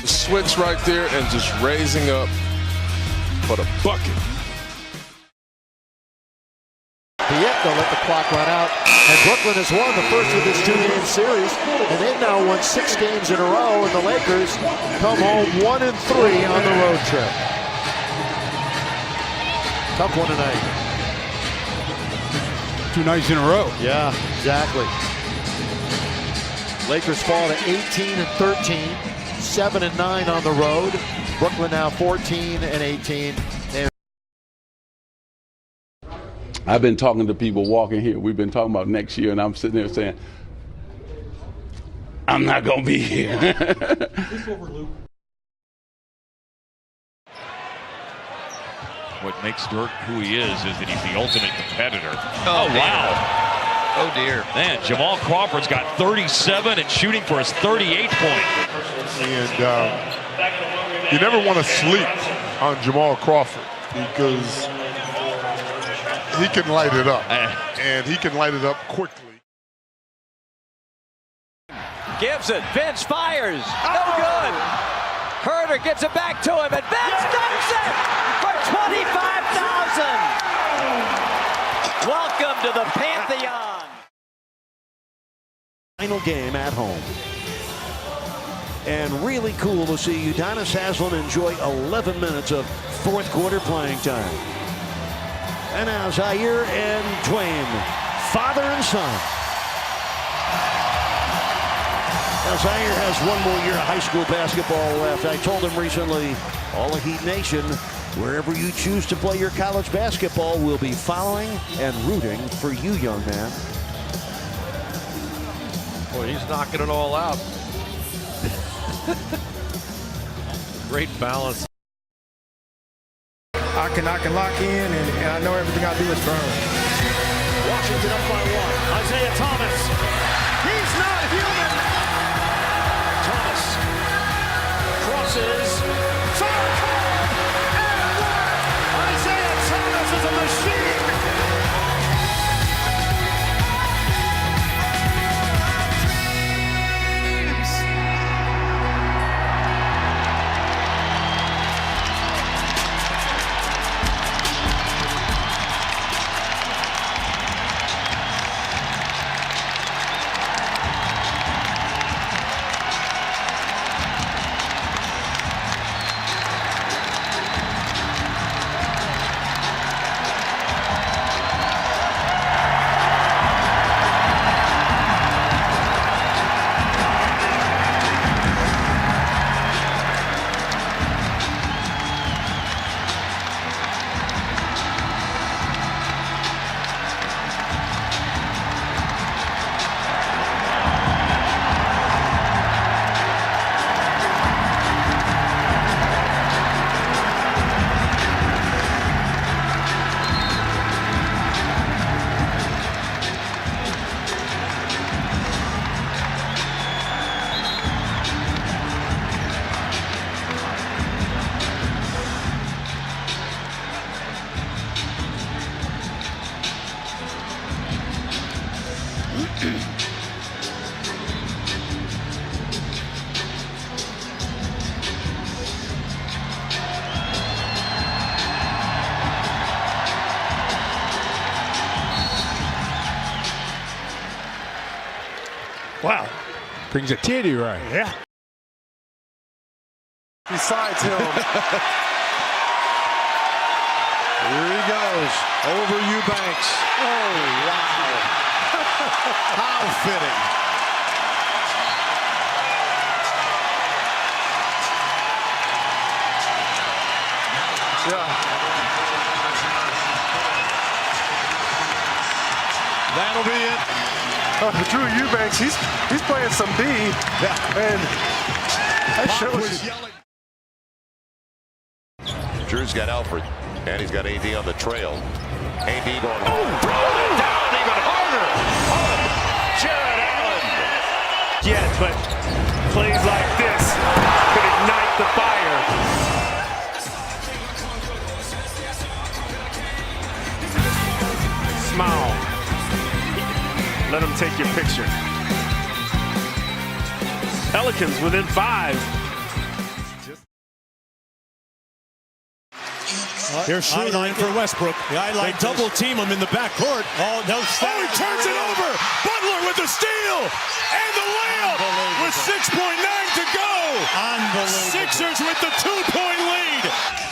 The switch right there and just raising up for the bucket.
But yet they'll let the clock run out. And Brooklyn has won the first of this 2-game series. And they've now won 6 games in a row. And the Lakers come home 1-3 on the road trip. Tough one tonight.
2 nights in a row.
Yeah, exactly. Lakers fall to 18-13, 7-9 on the road. Brooklyn now 14-18.
I've been talking to people walking here. We've been talking about next year, and I'm sitting there saying, I'm not going to be here.
What makes Dirk who he is that he's the ultimate competitor.
Oh,
wow.
Oh, dear.
Man, Jamal Crawford's got 37 and shooting for his 38th point.
And you never want to sleep on Jamal Crawford because he can light it up. And he can light it up quickly.
Gives it. Vince fires. No good. Herder gets it back to him, and Vince dunks it for $25,000. Welcome to the Pantheon.
Final game at home. And really cool to see Udonis Haslem enjoy 11 minutes of fourth quarter playing time. And now Zaire and Dwayne, father and son. Now Zaire has one more year of high school basketball left. I told him recently, all of Heat Nation, wherever you choose to play your college basketball, will be following and rooting for you, young man.
Boy, he's knocking it all out. Great balance.
I can lock in, and I know everything I do is firm.
Washington up by 1. Isaiah Thomas. He's not human. Thomas crosses. Foul call and one. Isaiah Thomas is a machine.
Wow.
Brings a tear to your eye.
Yeah.
Besides him. Here he goes. Over Eubanks. Oh, wow. How fitting.
Yeah.
That'll be it.
Drew Eubanks, he's playing some B.
Yeah.
And that shows.
Drew's got Alfred, and he's got AD on the trail. AD going home. Throwing it down even harder. Oh, Jared Allen.
Yes, but plays like this could ignite the fire. Smile. Let them take your picture. Pelicans within 5.
Here's Schroeder for Westbrook. They double team him in the backcourt. Oh, no! He turns it over. Butler with the steal and the layup with 6.9 to go. Unbelievable. Sixers with the 2-point lead.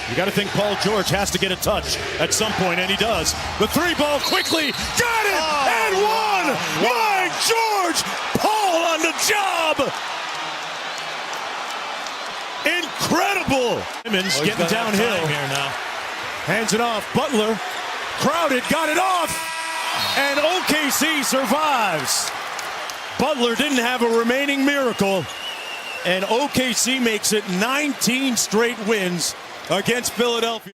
You got to think Paul George has to get a touch at some point, and he does. The 3-ball quickly. Got it! And one! My George! Paul on the job! Incredible! Simmons getting downhill. Here now. Hands it off. Butler. Crowded. Got it off. And OKC survives. Butler didn't have a remaining miracle. And OKC makes it 19 straight wins against Philadelphia.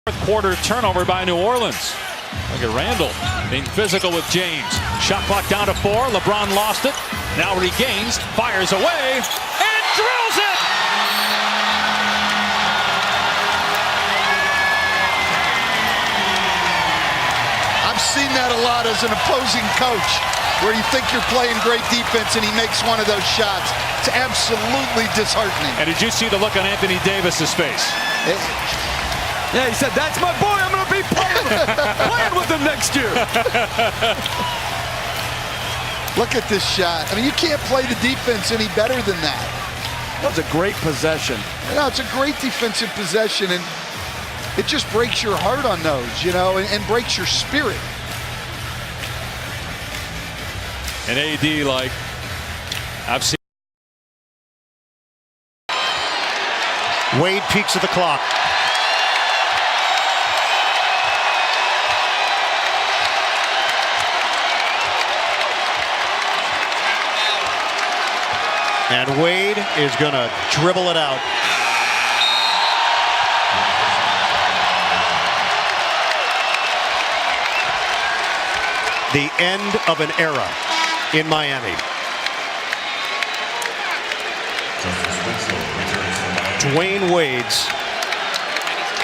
Fourth quarter turnover by New Orleans. Look at Randall being physical with James. Shot clock down to 4. LeBron lost it. Now regains. Fires away. And drills it!
I've seen that a lot as an opposing coach.
where you think you're playing great defense and he makes one of those shots. It's absolutely disheartening.
And did you see the look on Anthony Davis's face?
Yeah, he said, "That's my boy. I'm going to be playing with him next year."
Look at this shot. I mean, you can't play the defense any better than that.
That was a great possession.
No, it's a great defensive possession, and it just breaks your heart on those, and breaks your spirit.
An AD like I've seen.
Wade peeks at the clock. And Wade is going to dribble it out. The end of an era in Miami. Dwayne Wade's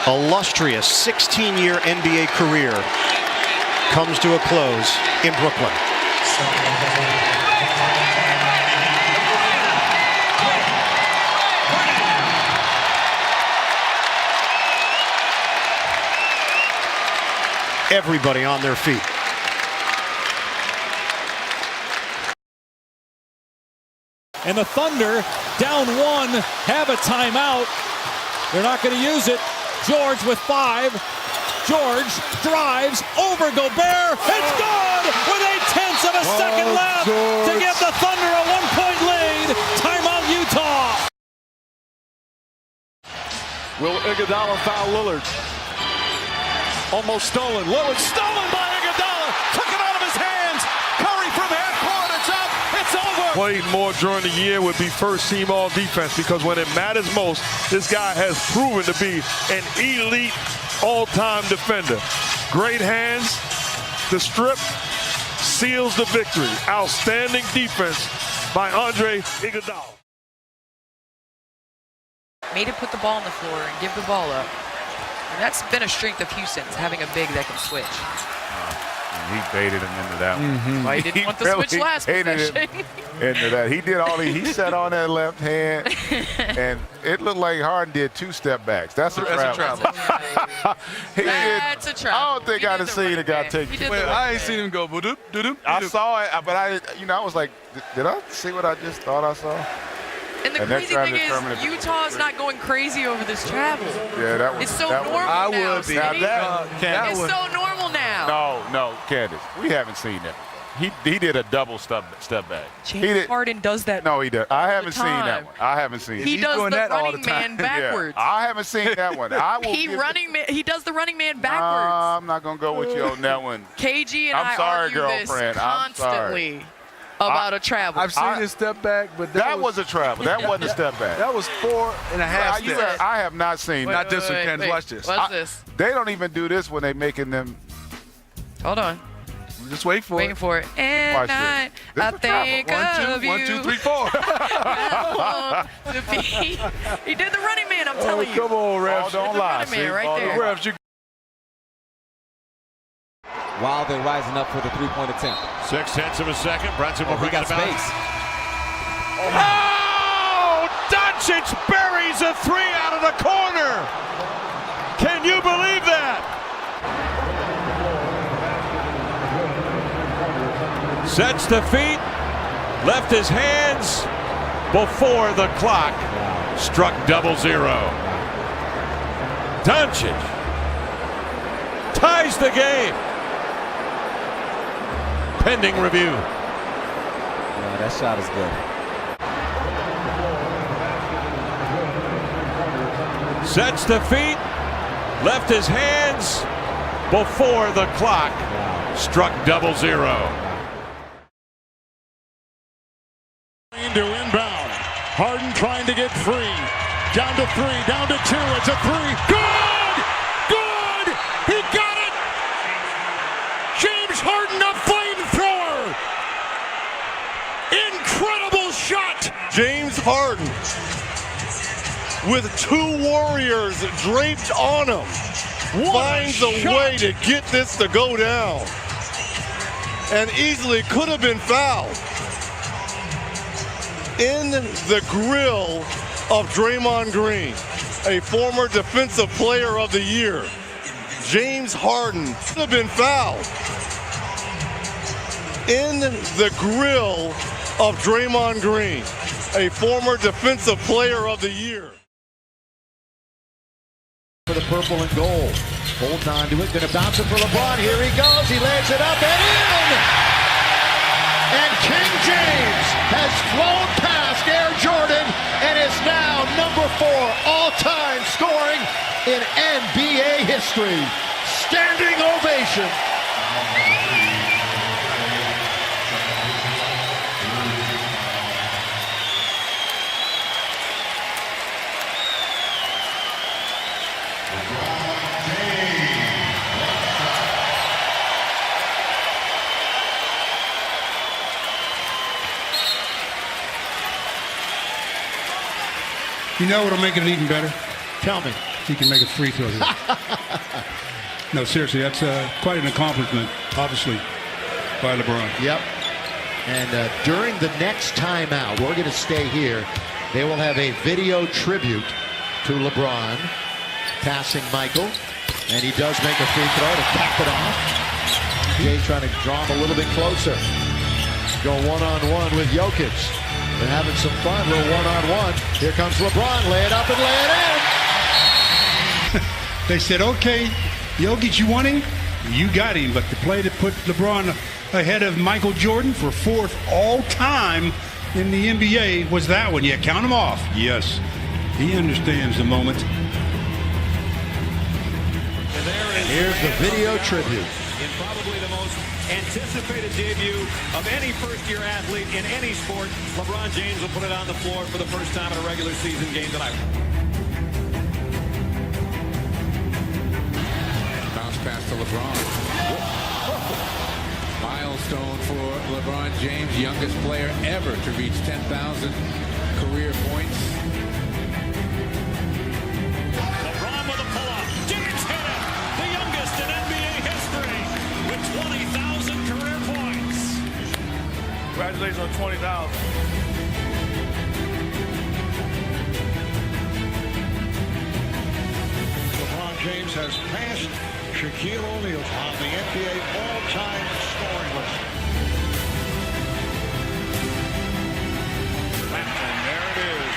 illustrious 16-year NBA career comes to a close in Brooklyn. Everybody on their feet.
And the Thunder, down one, have a timeout. They're not going to use it. George with 5. George drives over Gobert. It's good with 0.8 of a second left to give the Thunder a 1-point lead. Timeout, Utah.
Will Iguodala foul Lillard? Almost stolen. Lillard stolen by Iguodala. Took it out of his hands. Curry from half court. It's up. It's over.
Played more during the year would be first team all defense, because when it matters most, this guy has proven to be an elite all-time defender. Great hands. The strip seals the victory. Outstanding defense by Andre Iguodala.
Made him put the ball on the floor and give the ball up. And that's been a strength of Houston's, having a big that can switch.
He baited him into that one.
Well, he didn't want the switch last possession.
Into that. He did all he sat on that left hand, and it looked like Harden did 2 step backs. That's a travel.
That's a travel.
I don't think I'd have seen a guy take.
I ain't seen him go.
I saw it, but I was like, did I see what I just thought I saw?
And the crazy thing is, Utah's not going crazy over this travel.
Yeah, that was.
It's so normal now.
It's
so normal now.
No, Candace, we haven't seen that. He did a double step back.
James Harden does that.
No, he does. I haven't seen that one. I haven't seen it.
He does the running man backwards.
Yeah, I haven't seen that one.
He does the running man backwards.
I'm not gonna go with you on that one.
KG and I argue this constantly about a travel.
I've seen his step back, but
that was a travel. That wasn't a step back.
That was 4.5 steps.
I have not seen that.
Not this one, Candace. Watch this.
What's this?
They don't even do this when they're making them.
Hold on.
Just wait for
Waiting for it. And I think of you.
1, 2, 3, 4.
He did the running man, I'm telling you.
Come on, refs.
Oh, don't lie.
Running man right there.
Refs, you
while they're rising up for the 3-point attempt.
0.6 of a second. Brunson will bring
got
it about.
space.
Oh! Doncic buries a 3 out of the corner. Can you believe that? Sets the feet, left his hands before the clock struck 0-0. Doncic ties the game. Pending review.
Yeah, that shot is good.
Sets the feet, left his hands before the clock struck 0-0.
To inbound. Harden trying to get free. Down to 3, down to 2. It's a 3. Good! Good! He got it! James Harden, a flamethrower! Incredible shot!
James Harden with 2 Warriors draped on him finds a way to get this to go down.
and easily could have been fouled. In the grill of Draymond Green, a former Defensive Player of the Year, James Harden could have been fouled. In the grill of Draymond Green, a former Defensive Player of the Year.
For the purple and gold. Holding on to it, gonna bounce it for LeBron. Here he goes, he lays it up and in! And King James has flown past Air Jordan and is now number 4 all-time scoring in NBA history. Standing ovation.
You know what'll make it even better?
Tell me.
He can make a free throw here. No, seriously, that's quite an accomplishment, obviously, by LeBron.
Yep. And during the next timeout, we're going to stay here. They will have a video tribute to LeBron passing Michael. And he does make a free throw to cap it off. Jay trying to draw him a little bit closer. Go one-on-one with Jokic. They're having some fun, a little one-on-one. Here comes LeBron, lay it up and lay it in.
They said, okay, Jokic, you want him? You got him. But the play that put LeBron ahead of Michael Jordan for 4th all-time in the NBA was that one. Yeah, count him off. Yes, he understands the moment.
And here's the video tribute.
In probably the most anticipated debut of any first-year athlete in any sport, LeBron James will put it on the floor for the first time in a regular season game tonight.
Bounce pass to LeBron. Milestone for LeBron James, youngest player ever to reach 10,000 career points.
LeBron with a pull-up. James hit it. The youngest in NBA history with 20,000 career points.
Congratulations on 20,000.
LeBron James has passed Shaquille O'Neal on the NBA all-time scoring list.
And there it is.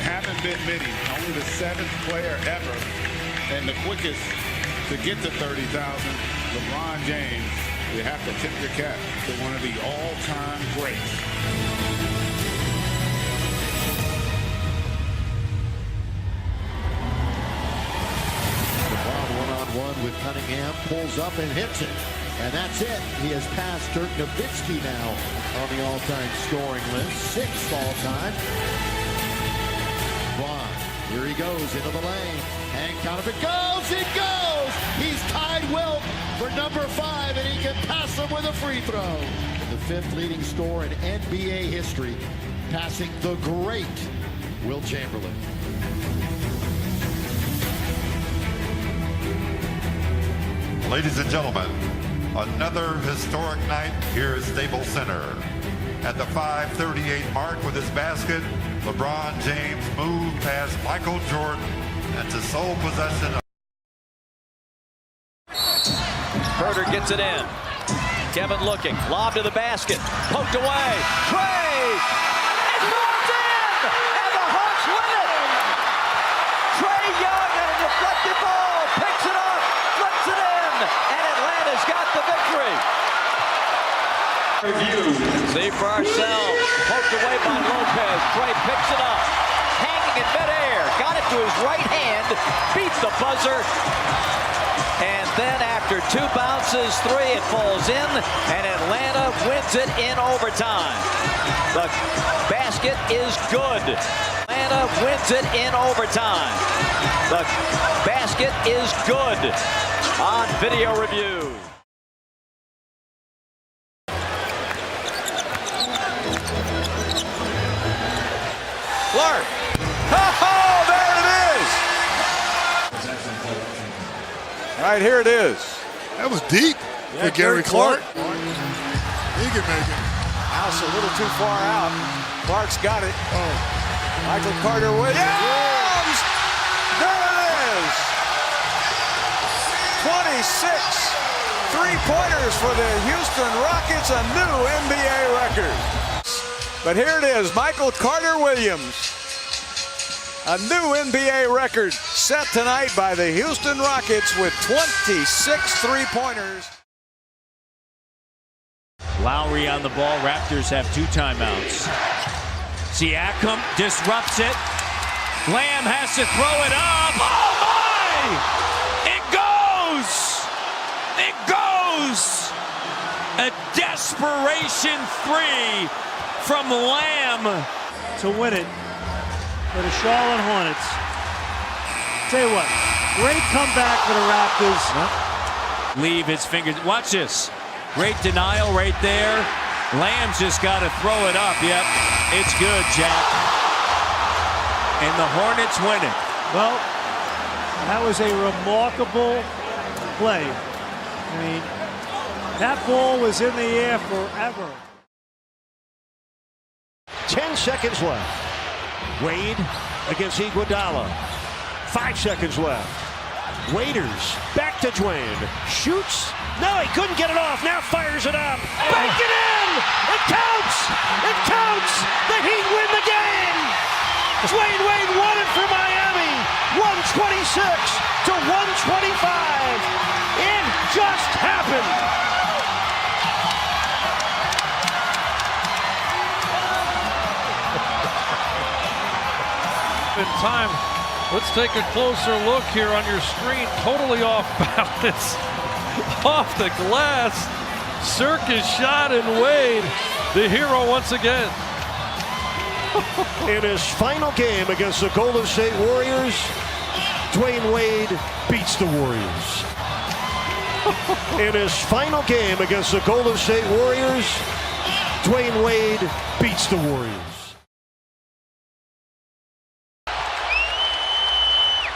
Haven't been many. Only the 7th player ever and the quickest to get to 30,000. LeBron James. You have to tip your cap to one of the all-time greats.
LeBron one-on-one with Cunningham, pulls up and hits it. And that's it. He has passed Dirk Nowitzki now on the all-time scoring list. 6th all-time. LeBron, here he goes into the lane. Hank if it goes, it goes! He's tied Wilt for number 5, and he can pass him with a free throw. The 5th leading scorer in NBA history, passing the great Wilt Chamberlain.
Ladies and gentlemen, another historic night here at Staples Center. At the 5:38 mark with his basket, LeBron James moved past Michael Jordan and to sole possession of
Herter gets it in. Kevin looking. Lob to the basket. Poked away. Trey! It goes in! And the Hawks win it! Trey Young and a deflected ball. Picks it up. Flips it in. And Atlanta's got the victory. See for ourselves. Poked away by Lopez. Trey picks it up. Hanging in midair. Got it to his right hand. Beats the buzzer. And then after 2 bounces, 3, it falls in, and Atlanta wins it in overtime. The basket is good. Atlanta wins it in overtime. The basket is good on video review. Clark. Oh, there it is.
All right, here it is. That was deep for Gary Clark. He can make it.
House a little too far out. Clark's got it. Michael Carter Williams. There it is. 26 three-pointers for the Houston Rockets, a new NBA record. But here it is, Michael Carter Williams. A new NBA record set tonight by the Houston Rockets with 26 three-pointers.
Lowry on the ball. Raptors have 2 timeouts. Siakam disrupts it. Lamb has to throw it up. Oh my! It goes! It goes! A desperation 3 from Lamb
to win it for the Charlotte Hornets. Tell you what, great comeback for the Raptors.
Leave his fingers. Watch this. Great denial right there. Lamb's just got to throw it up. Yep, it's good, Jack. And the Hornets win it.
Well, that was a remarkable play. I mean, that ball was in the air forever.
10 seconds left. Wade against Iguodala. 5 seconds left. Waiters back to Dwayne. Shoots. No, he couldn't get it off. Now fires it up. Bank it in. It counts. It counts. The Heat win the game. Dwayne Wade won it for Miami. 126 to 125. It just happened.
In time, let's take a closer look here on your screen. Totally off balance, off the glass. Circus shot, and Wade, the hero once again.
In his final game against the Golden State Warriors, Dwayne Wade beats the Warriors. In his final game against the Golden State Warriors, Dwayne Wade beats the Warriors.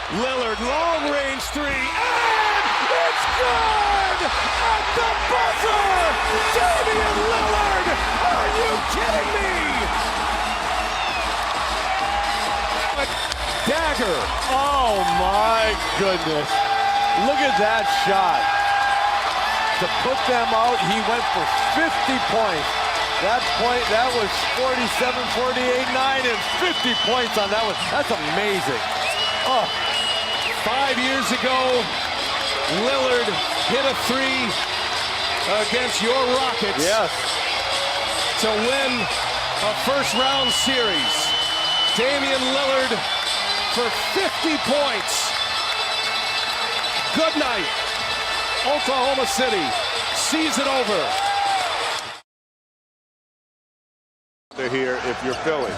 Lillard, long-range 3, and it's good! At the buzzer! Damian Lillard! Are you kidding me? A dagger! Oh my goodness. Look at that shot. To put them out, he went for 50 points. That was 47, 48, 9, and 50 points on that one. That's amazing. Oh. 5 years ago, Lillard hit a 3 against your Rockets. Yes. To win a first-round series. Damian Lillard for 50 points. Good night. Oklahoma City sees it over.
They're here if you're Philly.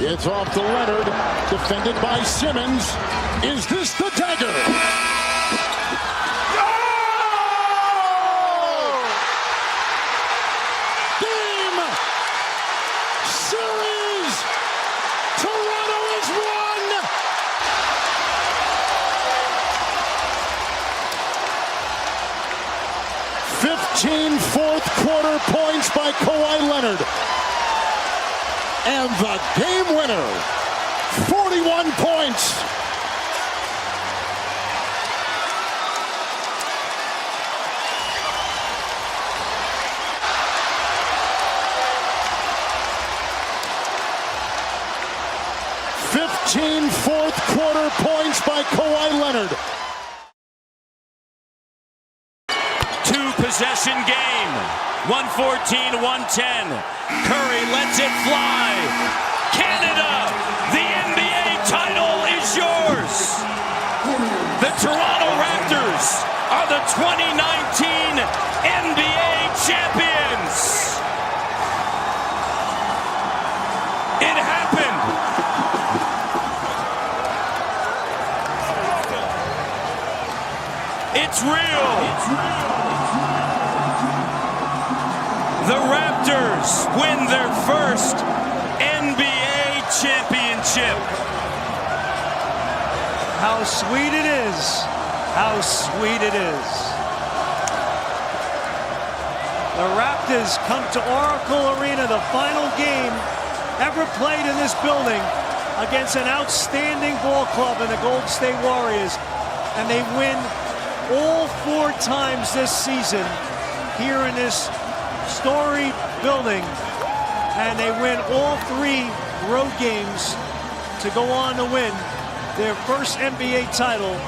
It's off to Leonard, defended by Simmons. Is this the dagger? Game! Series! Toronto has won! '15 fourth-quarter points by Kawhi Leonard. And the game winner, 41 points. Fourth-quarter points by Kawhi Leonard.
2-possession game. 114-110. Curry lets it fly. Canada, the NBA title is yours. The Toronto Raptors are the 2019 NBA champions. It happened. It's real. The Raptors win their first NBA championship.
How sweet it is. How sweet it is.
The Raptors come to Oracle Arena, the final game ever played in this building, against an outstanding ball club in the Golden State Warriors. And they win all 4 times this season here in this storied building. And they win all 3 road games to go on to win their first NBA title.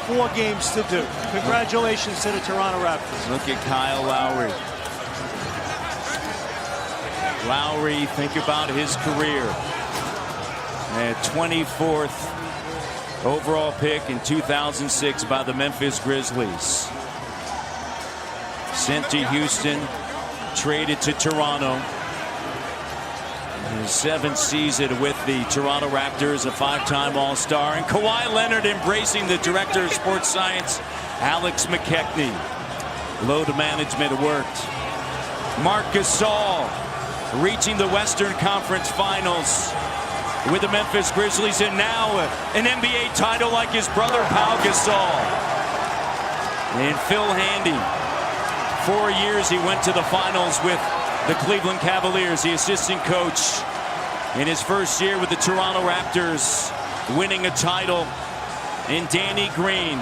4 games to do. Congratulations to the Toronto Raptors.
Look at Kyle Lowry. Lowry, think about his career. A 24th overall pick in 2006 by the Memphis Grizzlies. Sent to Houston, traded to Toronto. His 7th season with the Toronto Raptors, a 5-time All-Star. And Kawhi Leonard embracing the director of sports science, Alex McKechnie. Load management worked. Marc Gasol reaching the Western Conference Finals with the Memphis Grizzlies, and now an NBA title like his brother Pau Gasol. And Phil Handy, 4 years he went to the finals with the Cleveland Cavaliers, the assistant coach in his first year with the Toronto Raptors, winning a title. And Danny Green,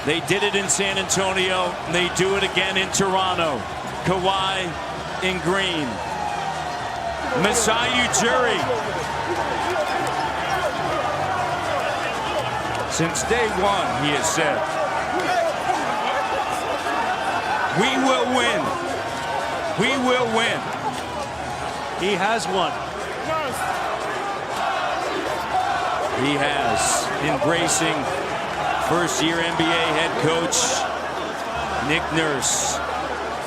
they did it in San Antonio, and they do it again in Toronto. Kawhi and Green. Masai Ujiri. Since day one, he has said, we will win. We will win.
He has won.
He has. Embracing first-year NBA head coach Nick Nurse.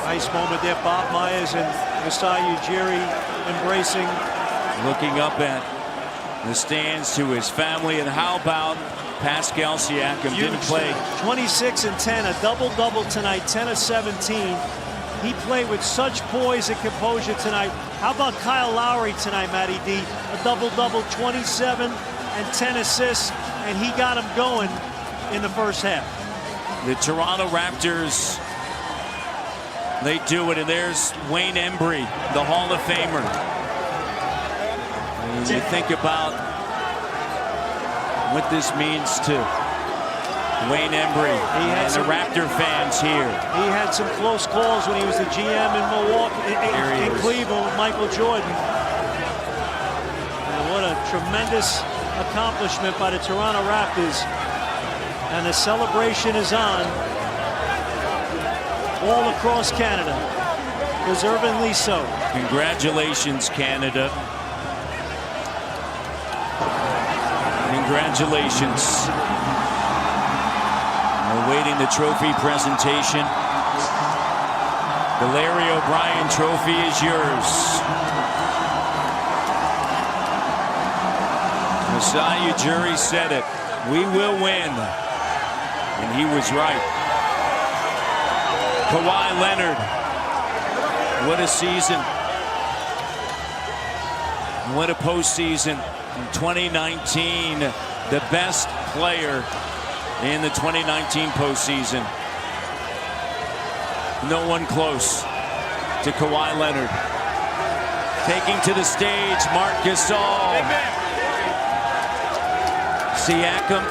Nice moment there, Bob Myers and Masai Ujiri embracing.
Looking up at the stands to his family. And how about Pascal Siakam? Didn't play.
26 and 10, a double-double tonight, 10 of 17. He played with such poise and composure tonight. How about Kyle Lowry tonight, Matty D? A double-double, 27 and 10 assists, and he got him going in the first half.
The Toronto Raptors, they do it, and there's Wayne Embry, the Hall of Famer. And you think about what this means to Wayne Embry and the Raptor fans here.
He had some close calls when he was the GM in Milwaukee, in Cleveland with Michael Jordan. And what a tremendous accomplishment by the Toronto Raptors. And the celebration is on all across Canada, deservingly so.
Congratulations, Canada. Congratulations. Awaiting the trophy presentation. The Larry O'Brien trophy is yours. Masai Ujiri said it. We will win. And he was right. Kawhi Leonard. What a season. What a postseason. In 2019, the best player in the 2019 postseason. No one close to Kawhi Leonard. Taking to the stage, Marc Gasol. Siakam,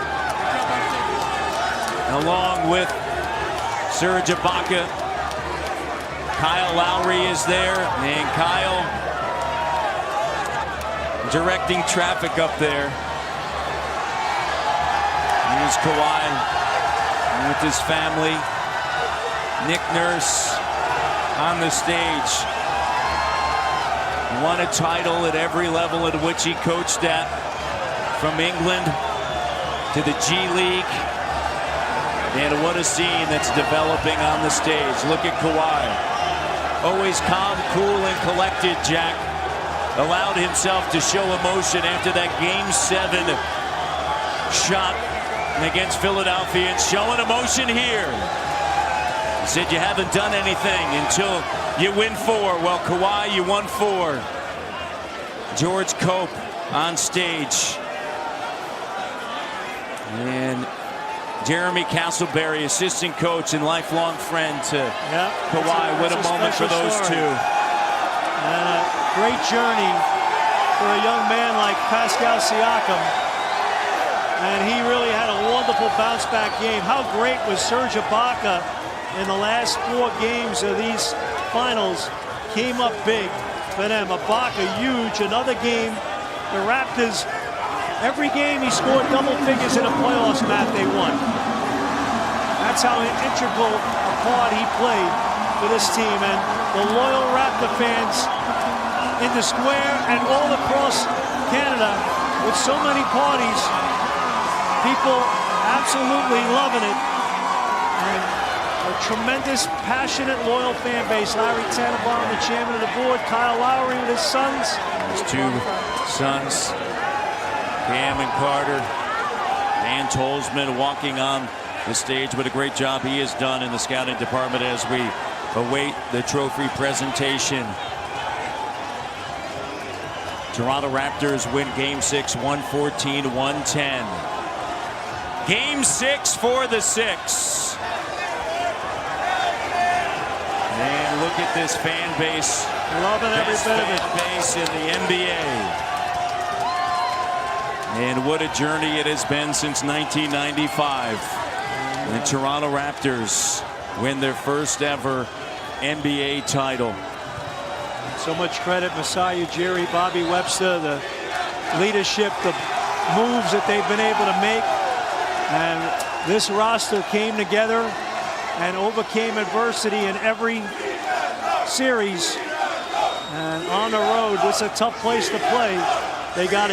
along with Serge Ibaka. Kyle Lowry is there, and Kyle directing traffic up there. Here's Kawhi with his family. Nick Nurse on the stage. Won a title at every level at which he coached at, from England to the G League. And what a scene that's developing on the stage. Look at Kawhi. Always calm, cool, and collected, Jack. Allowed himself to show emotion after that Game 7 shot against Philadelphia, and showing emotion here. He said you haven't done anything until you win 4. Well, Kawhi, you won 4. George Cope on stage. And Jeremy Castleberry, assistant coach and lifelong friend to Kawhi. What a moment for those two.
And a great journey for a young man like Pascal Siakam. And he really had a wonderful bounce-back game. How great was Serge Ibaka in the last 4 games of these finals? Came up big for them. Ibaka huge. Another game. The Raptors, every game he scored double figures in the playoffs, Matt, they won. That's how integral a part he played for this team. And the loyal Raptor fans in the square and all across Canada with so many parties, people absolutely loving it. And a tremendous, passionate, loyal fan base. Larry Tannenbaum, the chairman of the board. Kyle Lowry with his sons.
His 2 sons, Cam and Carter. Dan Tolzman walking on the stage. What a great job he has done in the scouting department as we await the trophy presentation. Toronto Raptors win Game 6, 114-110. Game 6 for the 6. And look at this fan base.
Loving every bit of it.
Base in the NBA. And what a journey it has been since 1995. The Toronto Raptors win their first ever NBA title.
So much credit, Masai Ujiri, Bobby Webster, the leadership, the moves that they've been able to make. And this roster came together and overcame adversity in every series. And on the road, it's a tough place to play. They got it